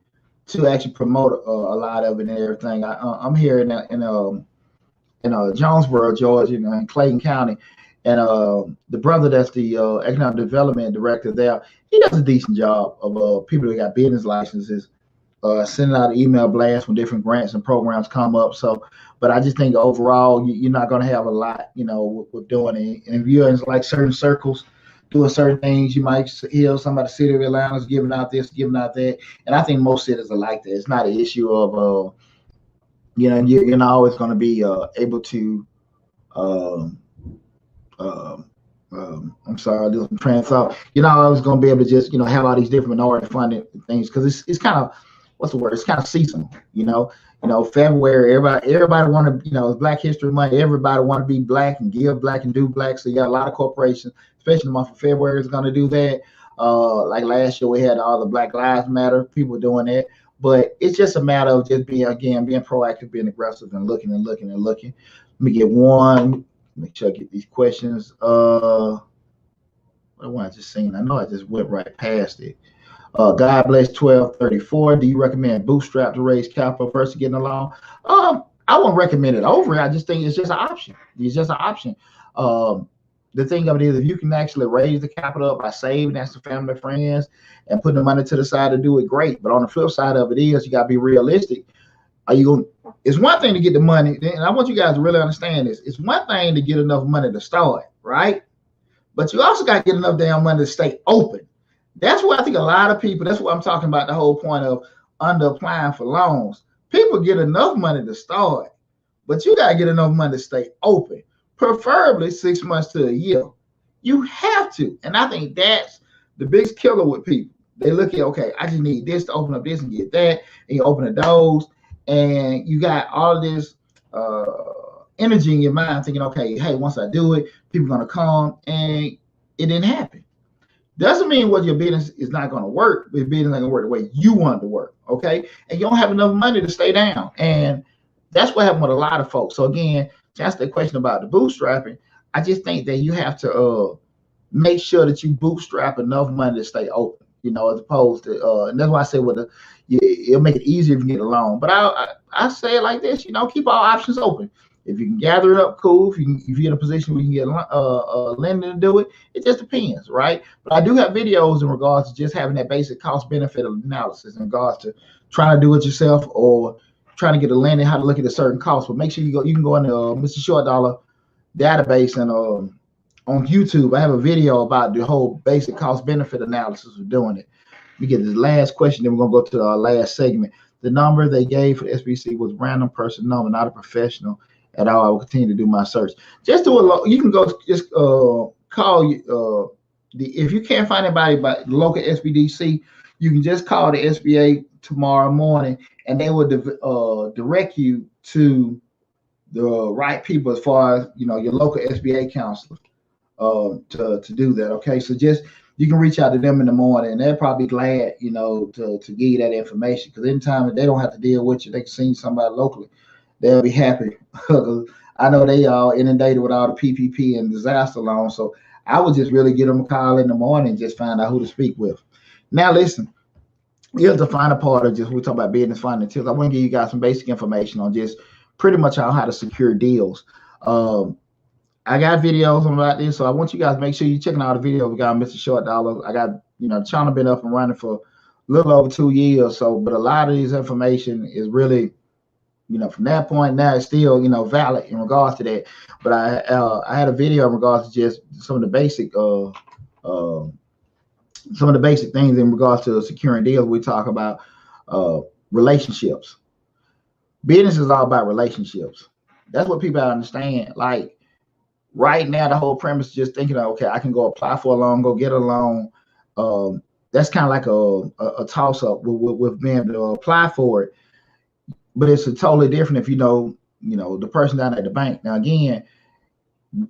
to actually promote a lot of it and everything. I'm here in Jonesboro, Georgia, in Clayton County, and the brother that's the economic development director there, he does a decent job of people that got business licenses, sending out an email blast when different grants and programs come up. So, but I just think overall, you're not going to have a lot, with doing it. And if you're in like certain circles, doing certain things, you might hear somebody, city of Atlanta's giving out this, giving out that, and I think most cities are like that. It's not an issue of, you're not always going to be able to. I'm sorry, this train of thought. You're not always going to be able to just, have all these different minority funding things, because it's kind of, what's the word? It's kind of seasonal, February, everybody want to, it's Black History Month. Everybody want to be black and give black and do black. So you got a lot of corporations, especially the month of February, is going to do that. Like last year, we had all the Black Lives Matter people doing that. But it's just a matter of just being proactive, being aggressive, and looking and looking and looking. Let me get one. Make sure I get these questions. What one I just seen? I know I just went right past it. God bless 1234. Do you recommend bootstrap to raise capital versus getting a loan? I won't recommend it over it. I just think it's just an option. It's just an option. The thing of it is, if you can actually raise the capital up by saving, that's the family, friends, and putting the money to the side to do it, great. But on the flip side of it is, you got to be realistic. It's one thing to get the money, and I want you guys to really understand this. It's one thing to get enough money to start, right? But you also got to get enough damn money to stay open. That's what I think a lot of people, that's what I'm talking about, the whole point of under applying for loans. People get enough money to start, but you got to get enough money to stay open, preferably 6 months to a year. You have to. And I think that's the biggest killer with people. They look at, okay, I just need this to open up this and get that, and you open the doors, and you got all this energy in your mind thinking, okay, hey, once I do it, people are going to come, and it didn't happen. Doesn't mean your business is not going to work, but your business not going to work the way you want it to work, okay? And you don't have enough money to stay down. And that's what happened with a lot of folks. So again, to answer the question about the bootstrapping, I just think that you have to make sure that you bootstrap enough money to stay open, as opposed to, and that's why I say it'll make it easier if you get a loan. But I say it like this, keep all options open. If you can gather it up, cool. If you're in a position where you can get lending to do it, it just depends, right? But I do have videos in regards to just having that basic cost benefit analysis in regards to trying to do it yourself or trying to get a lending, how to look at a certain cost. But make sure you can go into Mr. Short Dollar database and on YouTube. I have a video about the whole basic cost benefit analysis of doing it. We get this last question, then we're gonna go to our last segment. The number they gave for the SBC was random person number, not a professional at all. I will continue to do my search. Just do a you can go just call if you can't find anybody by the local SBDC, you can just call the SBA tomorrow morning, and they will direct you to the right people as far as your local SBA counselor to do that. Okay, so just you can reach out to them in the morning, and they're probably glad to give you that information, because anytime they don't have to deal with you, they can send somebody locally. They'll be happy. I know they are inundated with all the PPP and disaster loans. So I would just really give them a call in the morning and just find out who to speak with. Now, listen, here's the final part of just, we talk about business funding tips. I want to give you guys some basic information on just pretty much on how to secure deals. I got videos on about this, so I want you guys to make sure you're checking out the video. We got Mr. Short Dollar. I got, the channel been up and running for a little over 2 years. So, but a lot of this information is really, from that point now, it's still, valid in regards to that. But I had a video in regards to just some of the basic things in regards to securing deals. We talk about relationships. Business is all about relationships. That's what people understand. Like, right now, the whole premise is just thinking, okay, I can go apply for a loan, go get a loan. That's kind of like a toss-up with being able to apply for it. But it's totally different if the person down at the bank. Now, again,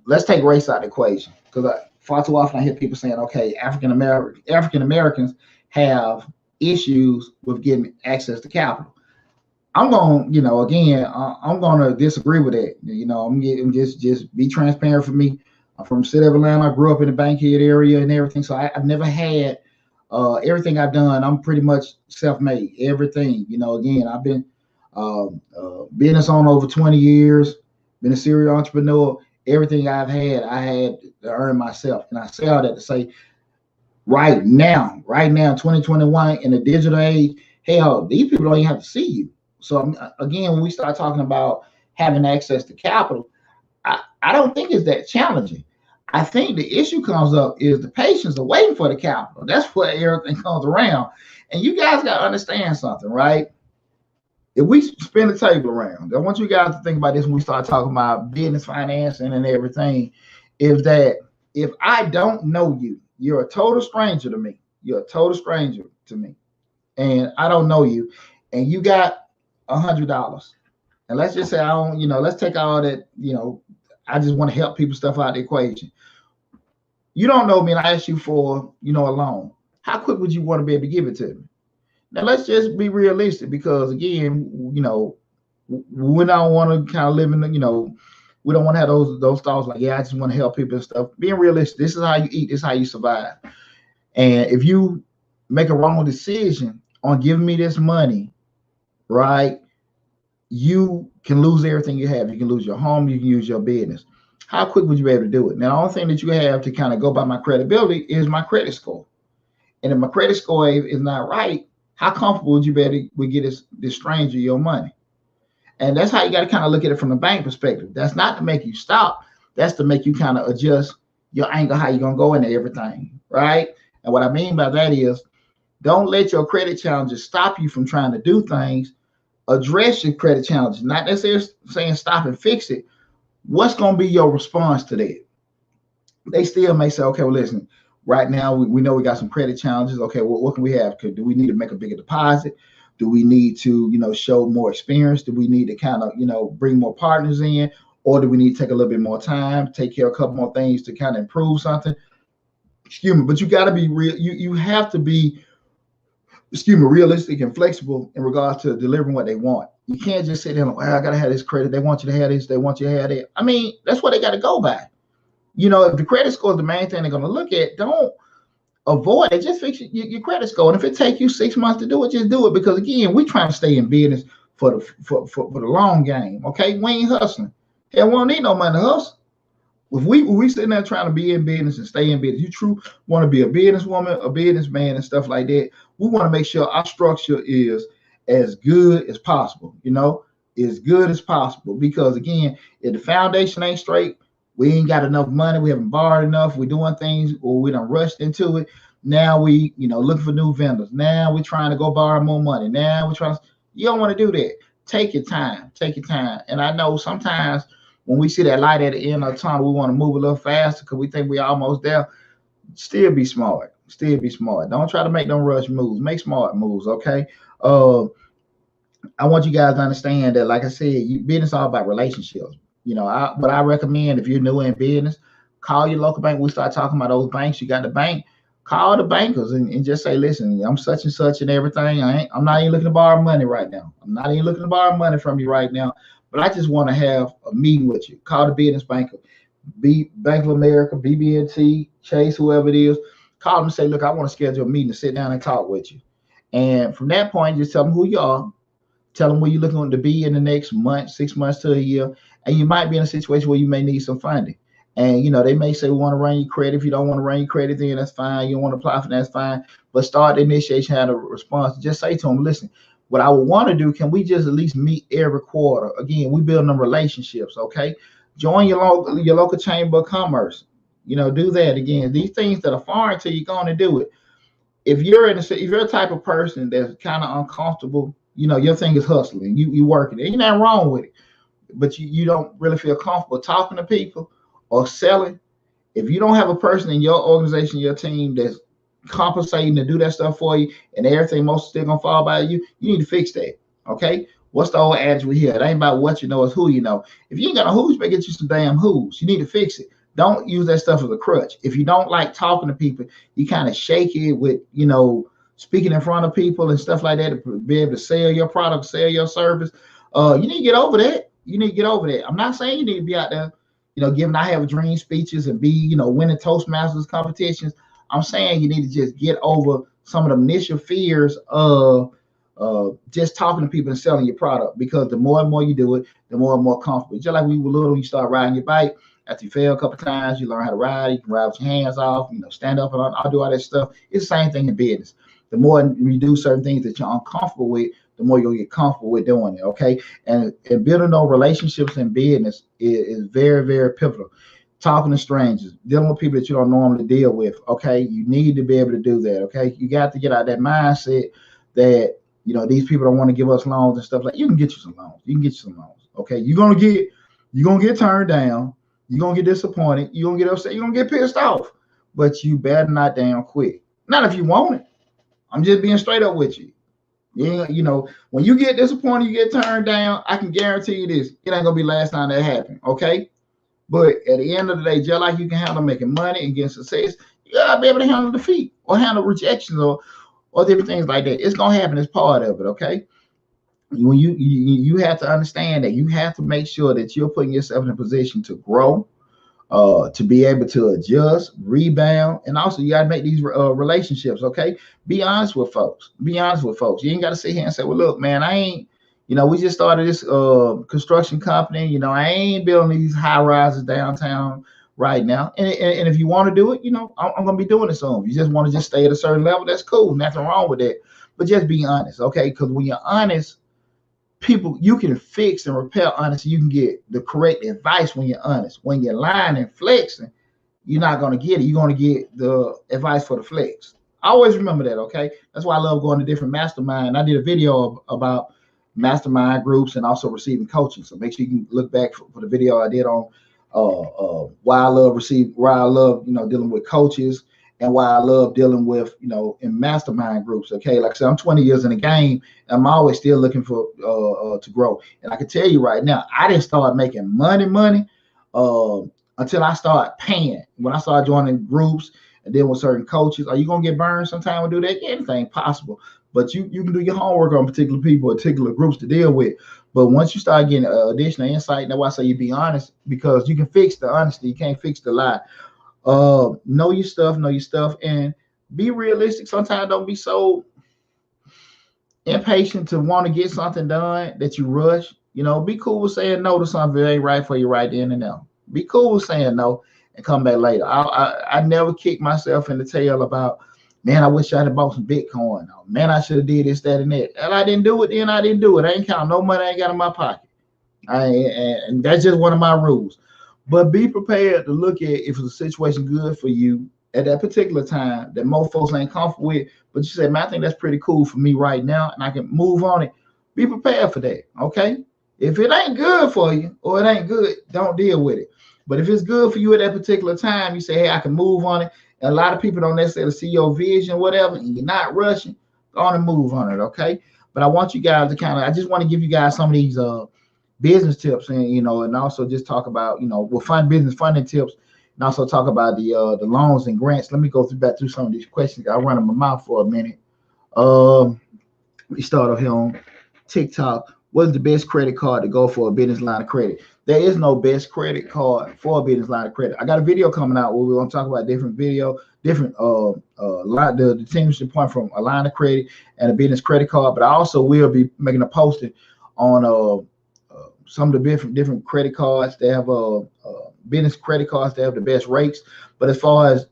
let's take race out of the equation, because far too often I hear people saying, okay, African Americans have issues with getting access to capital. I'm going, I'm going to disagree with that. I'm just be transparent for me. I'm from the city of Atlanta. I grew up in the Bankhead area and everything. So I've never had everything I've done. I'm pretty much self-made. Everything, again, I've been business on over 20 years, been a serial entrepreneur. Everything I had to earn myself. And I say all that to say, right now, 2021, in the digital age, hell, these people don't even have to see you. So again, when we start talking about having access to capital, I don't think it's that challenging. I think the issue comes up is the patience of waiting for the capital. That's where everything comes around. And you guys got to understand something, right? If we spin the table around, I want you guys to think about this when we start talking about business financing and everything, is that if I don't know you, you're a total stranger to me. You're a total stranger to me. And I don't know you. And you got $100. And let's just say I don't, let's take all that, I just want to help people stuff out of the equation. You don't know me and I ask you for, a loan. How quick would you want to be able to give it to me? Now let's just be realistic, because again, we don't want to kind of live in, we don't want to have those thoughts like, yeah, I just want to help people and stuff. Being realistic, this is how you eat, this is how you survive. And if you make a wrong decision on giving me this money, right, you can lose everything you have. You can lose your home, you can lose your business. How quick would you be able to do it? Now, the only thing that you have to kind of go by my credibility is my credit score. And if my credit score is not right, how comfortable would you be able to get this stranger your money? And that's how you got to kind of look at it from the bank perspective. That's not to make you stop. That's to make you kind of adjust your angle, how you're going to go into everything, right? And what I mean by that is, don't let your credit challenges stop you from trying to do things. Address your credit challenges, not necessarily saying stop and fix it. What's going to be your response to that? They still may say, okay, well, listen, right now we know we got some credit challenges. Okay, well, what can we have? Do we need to make a bigger deposit? Do we need to, show more experience? Do we need to kind of, bring more partners in? Or do we need to take a little bit more time, take care of a couple more things to kind of improve something? Excuse me, but you got to be real. You have to be, realistic and flexible in regards to delivering what they want. You can't just sit there and, well, I got to have this credit. They want you to have this. They want you to have that. I mean, that's what they got to go by. If the credit score is the main thing they're going to look at, don't avoid it. Just fix your credit score. And if it takes you 6 months to do it, just do it. Because again, we're trying to stay in business for the long game. Okay, we ain't hustling. Hell, we don't need no money to hustle. If we sitting there trying to be in business and stay in business, you true want to be a businesswoman, a businessman, and stuff like that. We want to make sure our structure is as good as possible. As good as possible. Because again, if the foundation ain't straight, we ain't got enough money. We haven't borrowed enough. We're doing things, or we done rushed into it. Now we, looking for new vendors. Now we're trying to go borrow more money. Now we're trying to. You don't want to do that. Take your time. Take your time. And I know sometimes when we see that light at the end of the tunnel, we want to move a little faster because we think we're almost there. Still be smart. Still be smart. Don't try to make them rush moves. Make smart moves, okay? I want you guys to understand that, like I said, business is all about relationships. What I recommend, if you're new in business, call your local bank. We start talking about those banks. You got the bank. Call the bankers and just say, listen, I'm such and such and everything. I'm not even looking to borrow money right now. I'm not even looking to borrow money from you right now. But I just want to have a meeting with you. Call the business banker, Bank of America, BB&T, Chase, whoever it is. Call them and say, look, I want to schedule a meeting to sit down and talk with you. And from that point, just tell them who you are. Tell them where you're looking to be in the next month, 6 months to a year, and you might be in a situation where you may need some funding. And they may say we want to run your credit. If you don't want to run your credit, then that's fine. You don't want to apply for that, that's fine. But start the initiation, have a response. Just say to them, listen, what I would want to do, can we just at least meet every quarter? Again, we building them relationships, okay? Join your local chamber of commerce. Do that. Again, these things that are foreign to you, going to do it. If you're a type of person that's kind of uncomfortable, your thing is hustling, you working, ain't nothing wrong with it, but you don't really feel comfortable talking to people or selling. If you don't have a person in your organization, your team, that's compensating to do that stuff for you, and everything most still gonna fall by you need to fix that. Okay. What's the old adage we hear? It ain't about what you know, it's who you know. If you ain't got a who's, better get you some damn who's. You need to fix it. Don't use that stuff as a crutch. If you don't like talking to people, you kind of shake it with, speaking in front of people and stuff like that to be able to sell your product, sell your service. You need to get over that. I'm not saying you need to be out there, giving I have dream speeches and be, winning Toastmasters competitions. I'm saying you need to just get over some of the initial fears of just talking to people and selling your product, because the more and more you do it, the more and more comfortable. Just like when you were little, you start riding your bike. After you fail a couple of times, you learn how to ride. You can ride with your hands off, stand up and I'll do all that stuff. It's the same thing in business. The more you do certain things that you're uncomfortable with, the more you'll get comfortable with doing it, okay? And building those relationships in business is very, very pivotal. Talking to strangers, dealing with people that you don't normally deal with, okay? You need to be able to do that, okay? You got to get out of that mindset that, these people don't want to give us loans and stuff like that. You can get you some loans. Okay? You're gonna get turned down. You're going to get disappointed. You're going to get upset. You're going to get pissed off. But you better not damn quit. Not if you want it. I'm just being straight up with you. When you get disappointed, you get turned down, I can guarantee you this. It ain't going to be the last time that happened, okay? But at the end of the day, just like you can handle making money and getting success, you got to be able to handle defeat or handle rejections or different things like that. It's going to happen as part of it, okay? When you have to understand that you have to make sure that you're putting yourself in a position to grow, to be able to adjust, rebound, and also you got to make these relationships. Okay, be honest with folks. You ain't got to sit here and say, "Well, look, man, I ain't. We just started this construction company. I ain't building these high rises downtown right now. And if you want to do it, I'm gonna be doing it soon. If you just want to just stay at a certain level, that's cool. Nothing wrong with that. But just be honest, okay? Because when you're honest, people, you can fix and repair honesty. You can get the correct advice when you're honest. When you're lying and flexing, you're not going to get it. You're going to get the advice for the flex. Always remember that, okay? That's why I love going to different mastermind. I did a video about mastermind groups and also receiving coaching. So make sure you can look back for the video I did on why I love dealing with coaches, and why I love dealing with, in mastermind groups. Okay. Like I said, I'm 20 years in the game. And I'm always still looking for, to grow. And I can tell you right now, I didn't start making money, until I started paying. When I started joining groups and dealing with certain coaches, are you going to get burned sometime and do that? Anything possible. But you can do your homework on particular people, particular groups to deal with. But once you start getting additional insight, that's why I say you be honest, because you can fix the honesty. You can't fix the lie. Know your stuff, and be realistic. Sometimes don't be so impatient to want to get something done that you rush. Be cool with saying no to something that ain't right for you right then and there. Be cool with saying no and come back later. I never kick myself in the tail about, man, I wish I had bought some Bitcoin. Or, man, I should have did this, that, and that. And I didn't do it, then I didn't do it. I ain't counting no money I ain't got in my pocket. And that's just one of my rules. But be prepared to look at if it's a situation good for you at that particular time that most folks ain't comfortable with. But you say, man, I think that's pretty cool for me right now, and I can move on it. Be prepared for that, okay? If it ain't good for you or it ain't good, don't deal with it. But if it's good for you at that particular time, you say, hey, I can move on it. And a lot of people don't necessarily see your vision or whatever, and you're not rushing, go on and move on it, okay? But I want you guys to I just want to give you guys some of these business tips, and and also just talk about business funding tips, and also talk about the loans and grants. Let me go back through some of these questions. I'll run in my mouth for a minute. We start off here on TikTok. What is the best credit card to go for a business line of credit? There is no best credit card for a business line of credit. I got a video coming out where we're going to talk about different the distinguishing point from a line of credit and a business credit card. But I also will be making a posting on some of the different credit cards. They have business credit cards. They have the best rates. But as far as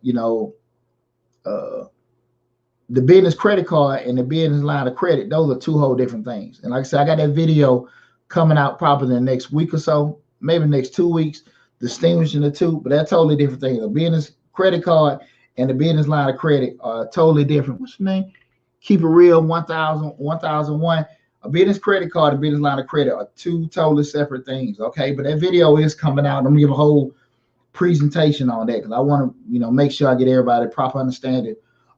the business credit card and the business line of credit, those are two whole different things. And like I said, I got that video coming out probably in the next week or so, maybe next 2 weeks, distinguishing the two, but they're totally different things. A business credit card and the business line of credit are totally different. What's your name? Keep it real, 1001. A business credit card and business line of credit are two totally separate things, okay? But that video is coming out. I'm gonna give a whole presentation on that because I want to, make sure I get everybody proper understanding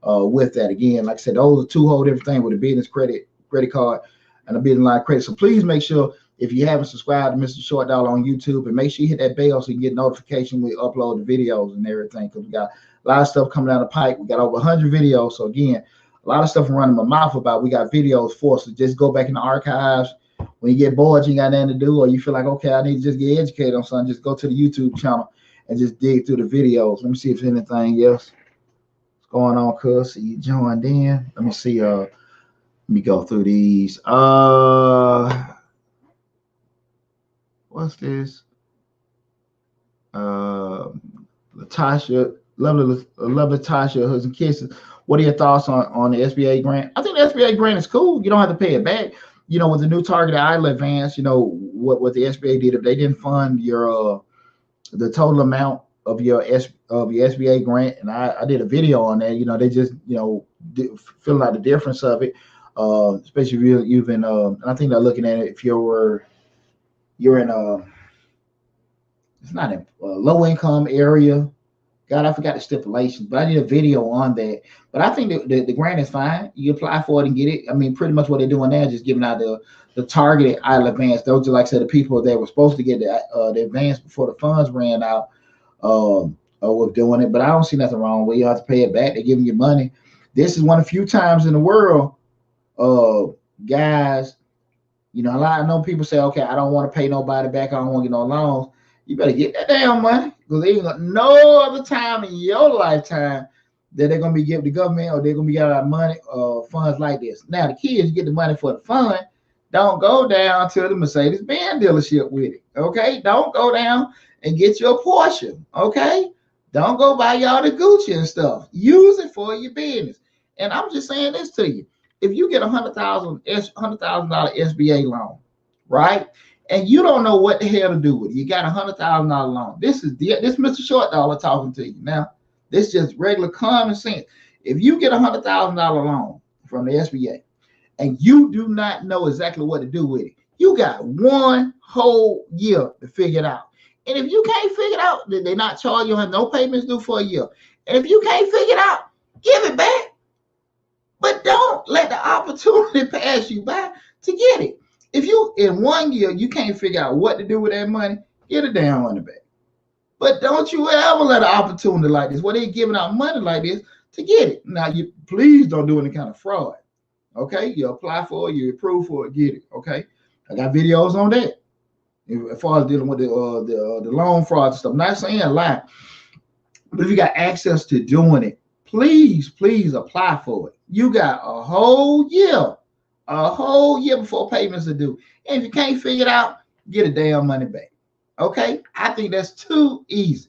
with that. Again, like I said, those are two whole different things with a business credit card and a business line of credit. So please make sure, if you haven't subscribed to Mr. Short Dollar on YouTube, and make sure you hit that bell so you can get notification when we upload the videos and everything, because we got a lot of stuff coming down the pipe. We got over 100 videos. So again, a lot of stuff I'm running my mouth about. We got videos for, so just go back in the archives. When you get bored, you ain't got nothing to do, or you feel like, okay, I need to just get educated on something, just go to the YouTube channel and just dig through the videos. Let me see if there's anything else going on, cuz. So you joined in. Let me see. Let me go through these. What's this? Latasha, lovely Latasha, hugs and kisses. What are your thoughts on the SBA grant? I think the SBA grant is cool. You don't have to pay it back. With the new targeted idle advance, what the SBA did, if they didn't fund your the total amount of your SBA grant, and I did a video on that. They just fill out the difference of it, especially if you've been. And I think they're looking at it if you're in it's not a low income area. God, I forgot the stipulations, but I did a video on that. But I think the grant is fine. You apply for it and get it. I mean, pretty much what they're doing now is just giving out the targeted idle advance. Those are, like I said, the people that were supposed to get the advance before the funds ran out were doing it. But I don't see nothing wrong with it. You have to pay it back. They're giving you money. This is one of the few times in the world, guys, a lot. I know people say, okay, I don't want to pay nobody back. I don't want to get no loans. You better get that damn money, because there ain't no other time in your lifetime that they're gonna be giving the government, or they're gonna be getting out money funds like this. Now the kids get the money for the fund. Don't go down to the Mercedes-Benz dealership with it. Okay, don't go down and get your Porsche. Okay, don't go buy y'all the Gucci and stuff. Use it for your business. And I'm just saying this to you: if you get $100,000 SBA loan, right? And you don't know what the hell to do with it. You got $100,000 loan. This Mr. Short Dollar talking to you. Now, this is just regular common sense. If you get $100,000 loan from the SBA and you do not know exactly what to do with it, you got one whole year to figure it out. And if you can't figure it out, they're not charging you, have no payments due for a year. And if you can't figure it out, give it back. But don't let the opportunity pass you by to get it. If you, in 1 year, you can't figure out what to do with that money, get a damn money back. But don't you ever let an opportunity like this, where they're giving out money like this, to get it. Now, you please don't do any kind of fraud. Okay? You apply for it, you approve for it, get it. Okay? I got videos on that. As far as dealing with the loan fraud and stuff. I'm not saying lie. But if you got access to doing it, please apply for it. You got a whole year before payments are due. And if you can't figure it out, get a damn money back. Okay? I think that's too easy.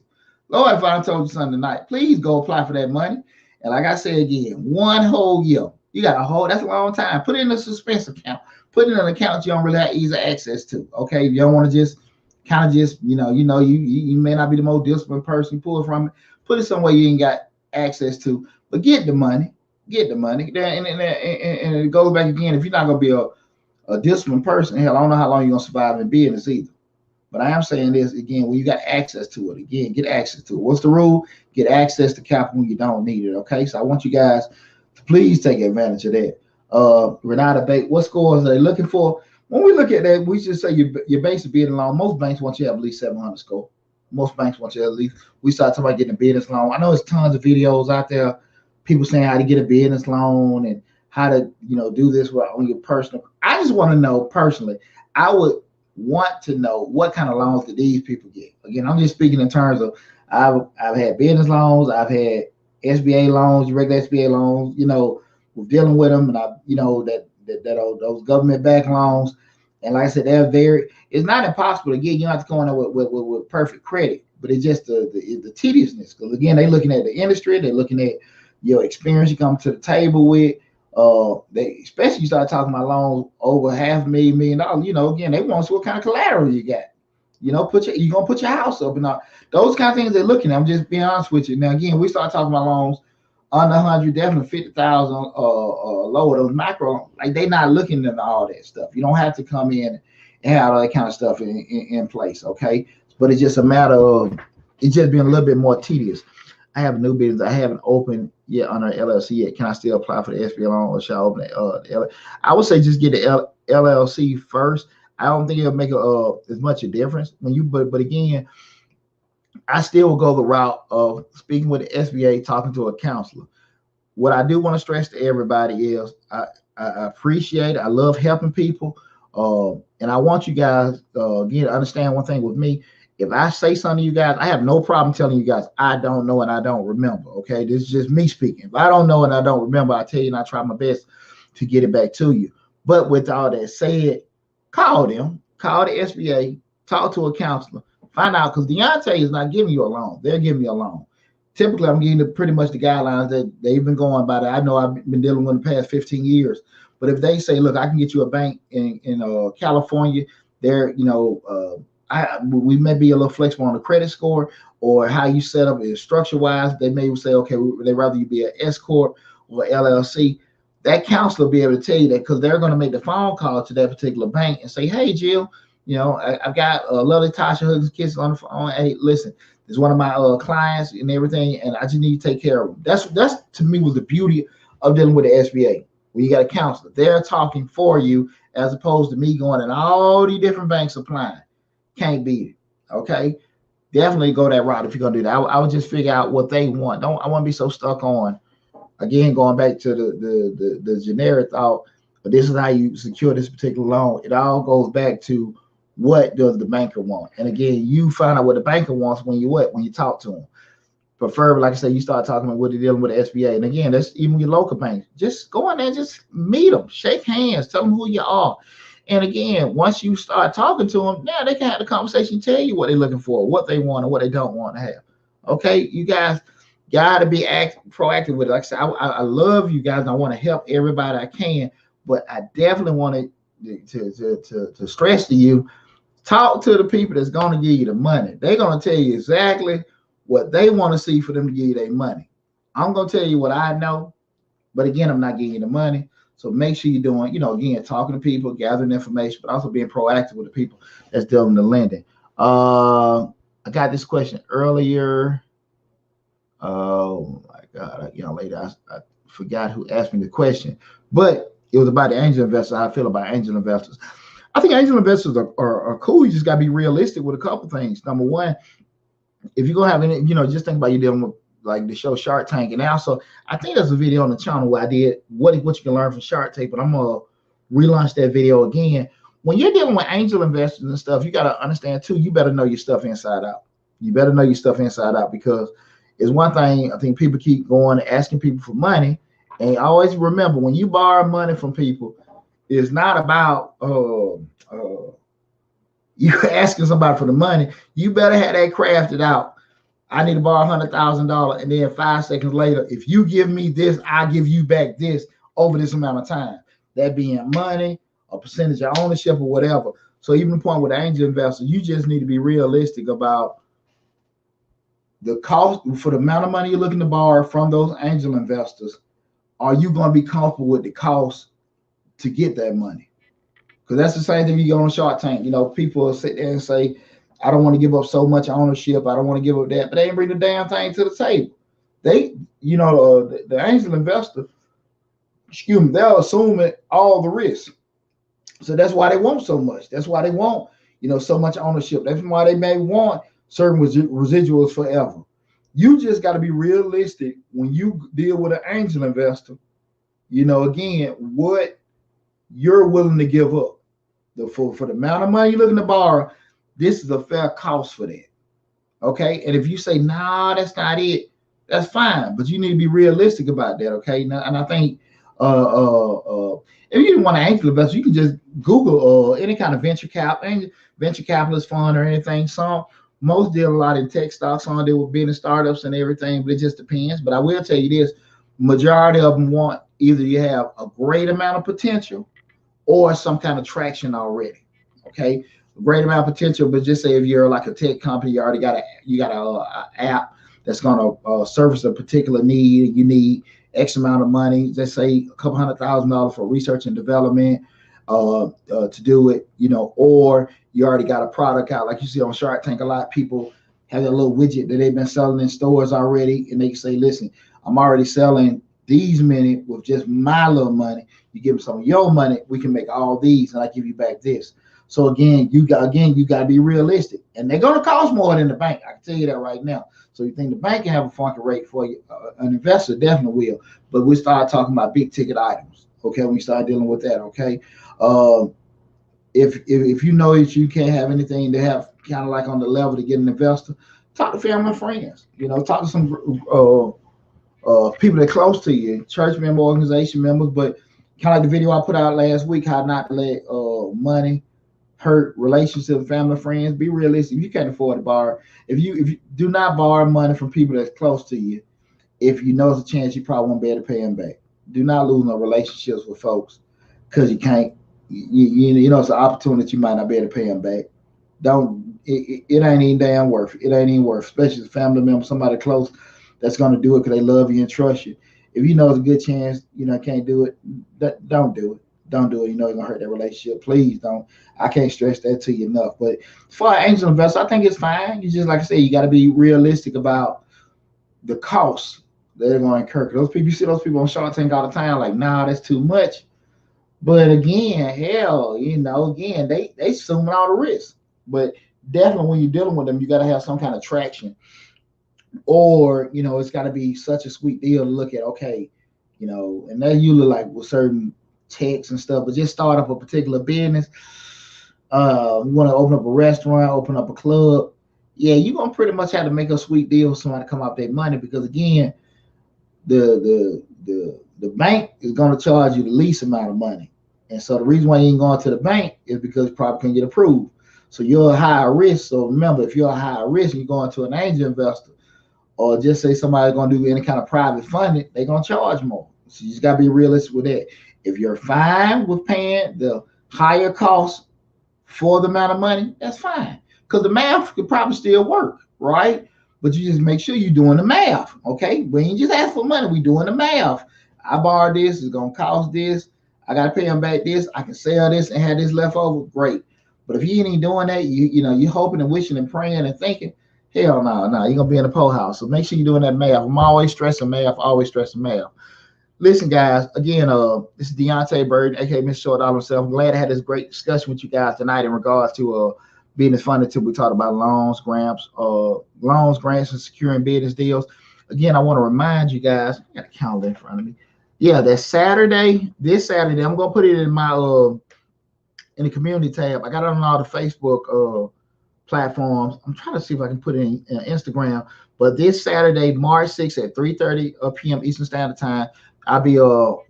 Lord, if I told you something tonight, please go apply for that money. And like I said again, 1 whole year. You got that's a long time. Put it in a suspense account. Put it in an account you don't really have easy access to. Okay? You don't want to just you may not be the most disciplined person, pull from it. Put it somewhere you ain't got access to. But get the money. Get the money. And it goes back again. If you're not going to be a disciplined person, hell, I don't know how long you're going to survive in business either. But I am saying this again, when you got access to it, again, get access to it. What's the rule? Get access to capital when you don't need it. Okay. So I want you guys to please take advantage of that. Renata Bate, what scores are they looking for? When we look at that, we should say your basic business loan. Most banks want you to have at least 700 score. Most banks want you to at least. We start talking about getting a business loan. I know there's tons of videos out there. People saying how to get a business loan and how to, do this on your personal. I just want to know personally. I would want to know what kind of loans do these people get. Again, I'm just speaking in terms of I've had business loans, I've had SBA loans, regular SBA loans. We're dealing with them, and those government backed loans. And like I said, they're very. It's not impossible to get. You don't have to go in there with perfect credit, but it's just the tediousness. Because again, they're looking at the industry, they're looking at your experience you come to the table with. They especially you start talking about loans over $500,000. Again, they want to see what kind of collateral you got. You're gonna put your house up and all those kind of things they're looking at. I'm just being honest with you. Now again, we start talking about loans under 100, definitely 50,000 lower, those macro, like they're not looking at all that stuff. You don't have to come in and have all that kind of stuff in place, okay? But it's just a matter of it's just being a little bit more tedious. I have a new business. I haven't opened yet under LLC yet. Can I still apply for the SBA loan, or should I open it? I would say just get the LLC first. I don't think it'll make as much a difference when you, but again, I still will go the route of speaking with the SBA, talking to a counselor. What I do want to stress to everybody is I appreciate it. I love helping people. And I want you guys, again, to understand one thing with me. If I say something to you guys, I have no problem telling you guys I don't know and I don't remember, okay? This is just me speaking. If I don't know and I don't remember, I tell you and I try my best to get it back to you. But with all that said, call them, call the SBA, talk to a counselor, find out, because Deonte is not giving you a loan. They're giving you a loan. Typically, I'm giving pretty much the guidelines that they've been going by that I know I've been dealing with the past 15 years. But if they say, look, I can get you a bank in California, there, we may be a little flexible on the credit score or how you set up it structure-wise. They may say, okay, they'd rather you be an S Corp or LLC. That counselor will be able to tell you that, because they're going to make the phone call to that particular bank and say, hey, Jill, I've got lovely Tasha Huggins Kids on the phone. Hey, listen, this is one of my clients and everything, and I just need to take care of them. That's to me was the beauty of dealing with the SBA. When you got a counselor, they're talking for you as opposed to me going in all these different banks applying. Can't beat it. Okay, definitely go that route if you're gonna do that. I would just figure out what they want. I want to be so stuck on. Again, going back to the generic thought, but this is how you secure this particular loan. It all goes back to what does the banker want, and again, you find out what the banker wants when you talk to them. Preferably, like I said, you start talking about what they're dealing with the SBA, and again, that's even your local banks. Just go in there, just meet them, shake hands, tell them who you are. And again, once you start talking to them, now they can have the conversation, tell you what they're looking for, what they want, and what they don't want to have. Okay, you guys got to be proactive with it. Like I said, I love you guys. And I want to help everybody I can, but I definitely want to stress to you, talk to the people that's going to give you the money. They're going to tell you exactly what they want to see for them to give you their money. I'm going to tell you what I know, but again, I'm not giving you the money. So make sure you're doing, again, talking to people, gathering information, but also being proactive with the people that's dealing with lending. I got this question earlier. Oh my God, lady, I forgot who asked me the question, but it was about the angel investors. How I feel about angel investors. I think angel investors are cool. You just got to be realistic with a couple things. Number one, if you're gonna have any, just think about you dealing with like the show Shark Tank, and also I think there's a video on the channel where I did what you can learn from Shark Tank, but I'm gonna relaunch that video again. When you're dealing with angel investors and stuff, you got to understand too, you better know your stuff inside out. You better know your stuff inside out, because it's one thing I think people keep going asking people for money, and always remember, when you borrow money from people, it's not about you asking somebody for the money. You better have that crafted out. I need to borrow $100,000, and then 5 seconds later, if you give me this, I'll give you back this over this amount of time. That being money, a percentage of ownership, or whatever. So even the point with the angel investor, you just need to be realistic about the cost for the amount of money you're looking to borrow from those angel investors. Are you going to be comfortable with the cost to get that money? Because that's the same thing you go on Shark Tank. People sit there and say, I don't want to give up so much ownership. I don't want to give up that. But they ain't bring the damn thing to the table. They, the angel investor, they're assuming all the risk. So that's why they want so much. That's why they want, so much ownership. That's why they may want certain residuals forever. You just got to be realistic when you deal with an angel investor. Again, what you're willing to give up. for the amount of money you're looking to borrow, this is a fair cost for that. Okay. And if you say, nah, that's not it, that's fine. But you need to be realistic about that. Okay. Now, and I think if you want to angel invest, you can just Google any kind of venture capitalist fund or anything. Most deal a lot in tech stocks, some deal with business startups and everything, but it just depends. But I will tell you this, majority of them want either you have a great amount of potential or some kind of traction already. Okay. Great amount of potential, but just say if you're like a tech company, you already got a app that's going to service a particular need, and you need X amount of money, let's say a couple $100,000 for research and development to do it, or you already got a product out, like you see on Shark Tank. A lot of people have a little widget that they've been selling in stores already, and they can say, listen, I'm already selling these many with just my little money. You give me some of your money, we can make all these, and I give you back this. So again, you got to be realistic, and they're going to cost more than the bank. I can tell you that right now. So you think the bank can have a funky rate for you? An investor definitely will. But we start talking about big ticket items. Okay, we start dealing with that. Okay, if you know that you can't have anything to have kind of like on the level to get an investor, talk to family and friends. Talk to some people that are close to you, church member, organization members. But kind of like the video I put out last week, how not to let money hurt relationships, family, friends. Be realistic. You can't afford to borrow. If you do not borrow money from people that's close to you, if you know there's a chance you probably won't be able to pay them back. Do not lose no relationships with folks because you can't. It's an opportunity that you might not be able to pay them back. It ain't even damn worth it. It ain't even worth, especially as a family member, somebody close that's going to do it because they love you and trust you. If you know there's a good chance, can't do it, don't do it. Don't do it. You're gonna hurt that relationship. Please don't. I can't stress that to you enough. But for an angel investor, I think it's fine. You just, like I said, you got to be realistic about the costs that they're going to incur. Those people, you see those people on Shark Tank all the time, like, nah, that's too much. But again, hell, again, they assuming all the risk. But definitely when you're dealing with them, you got to have some kind of traction, or it's got to be such a sweet deal to look at. Okay, and that usually like with certain techs and stuff, but just start up a particular business. You want to open up a restaurant, open up a club. Yeah, you're gonna pretty much have to make a sweet deal with somebody to come out their money, because again, the bank is gonna charge you the least amount of money. And so the reason why you ain't going to the bank is because you probably can't get approved. So you're a higher risk. So remember, if you're a higher risk and you're going to an angel investor, or just say somebody's gonna do any kind of private funding, they're gonna charge more. So you just gotta be realistic with that. If you're fine with paying the higher cost for the amount of money, that's fine. Because the math could probably still work, right? But you just make sure you're doing the math, okay? We ain't just ask for money, we doing the math. I borrowed this, it's gonna cost this. I gotta pay them back this. I can sell this and have this left over, great. But if you ain't even doing that, you're hoping and wishing and praying and thinking, hell no, you're gonna be in the poor house. So make sure you're doing that math. I'm always stressing math, Listen, guys, again, this is Deonte Burden, aka Mr. Short Dollar himself. I'm glad I had this great discussion with you guys tonight in regards to business funding tip. We talked about loans, grants, and securing business deals. Again, I want to remind you guys, I got a calendar in front of me. Yeah, this Saturday, I'm gonna put it in my in the community tab. I got it on all the Facebook platforms. I'm trying to see if I can put it in Instagram. But this Saturday, March 6th at 3:30 p.m. Eastern Standard Time, I'll be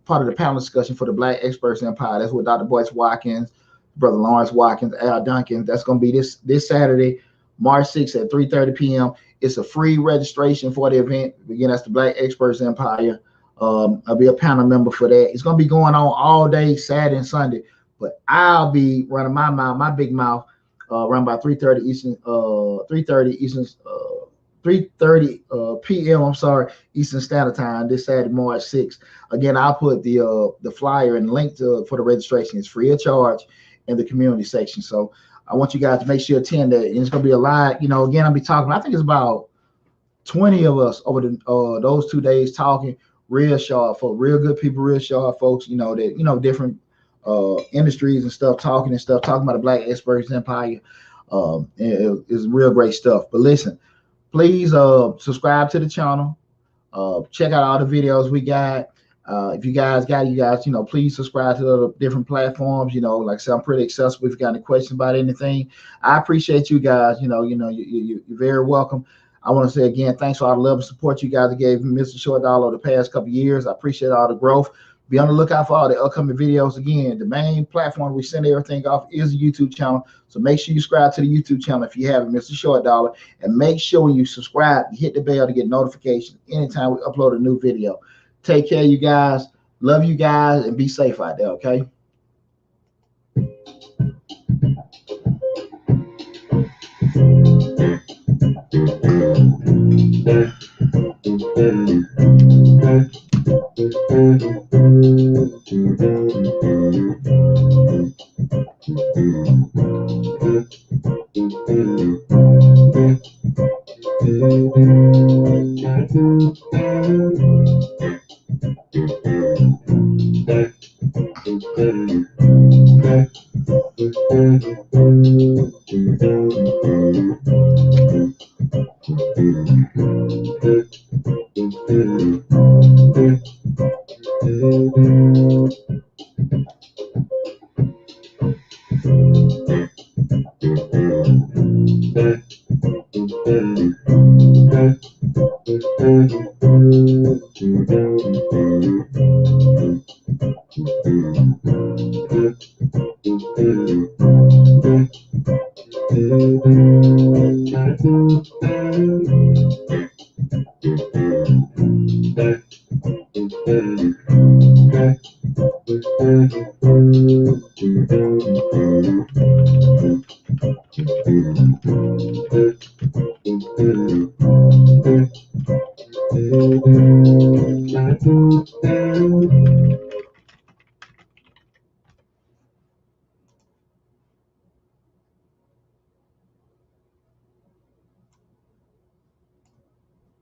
part of the panel discussion for the Black Experts Empire. That's with Dr. Boyce Watkins, Brother Lawrence Watkins, Al Duncan. That's going to be this Saturday, March 6th at 3:30 p.m. It's a free registration for the event. Again, that's the Black Experts Empire. I'll be a panel member for that. It's going to be going on all day, Saturday and Sunday. But I'll be running my big mouth around by 3:30 Eastern, 3:30 p.m. Eastern Standard Time this Saturday, March 6th. Again, I'll put the flyer and link for the registration. It's free of charge in the community section. So I want you guys to make sure you attend that. And it's gonna be a lot. Again, I'll be talking. I think it's about 20 of us over those 2 days talking. Real sharp folks, real good people, real sharp folks. Different industries and stuff, talking about the Black Experts Empire. It's real great stuff. But listen, please subscribe to the channel. Check out all the videos we got. If you guys got please subscribe to the different platforms. Like I said, I'm pretty accessible. If you got any questions about anything, I appreciate you guys. You're very welcome. I want to say again, thanks for all the love and support you guys gave Mr. Short Dollar the past couple of years. I appreciate all the growth. Be on the lookout for all the upcoming videos. Again, the main platform we send everything off is the YouTube channel. So make sure you subscribe to the YouTube channel if you haven't, Mr. Short Dollar. And make sure when you subscribe, you hit the bell to get notifications anytime we upload a new video. Take care, you guys. Love you guys, and be safe out there, okay?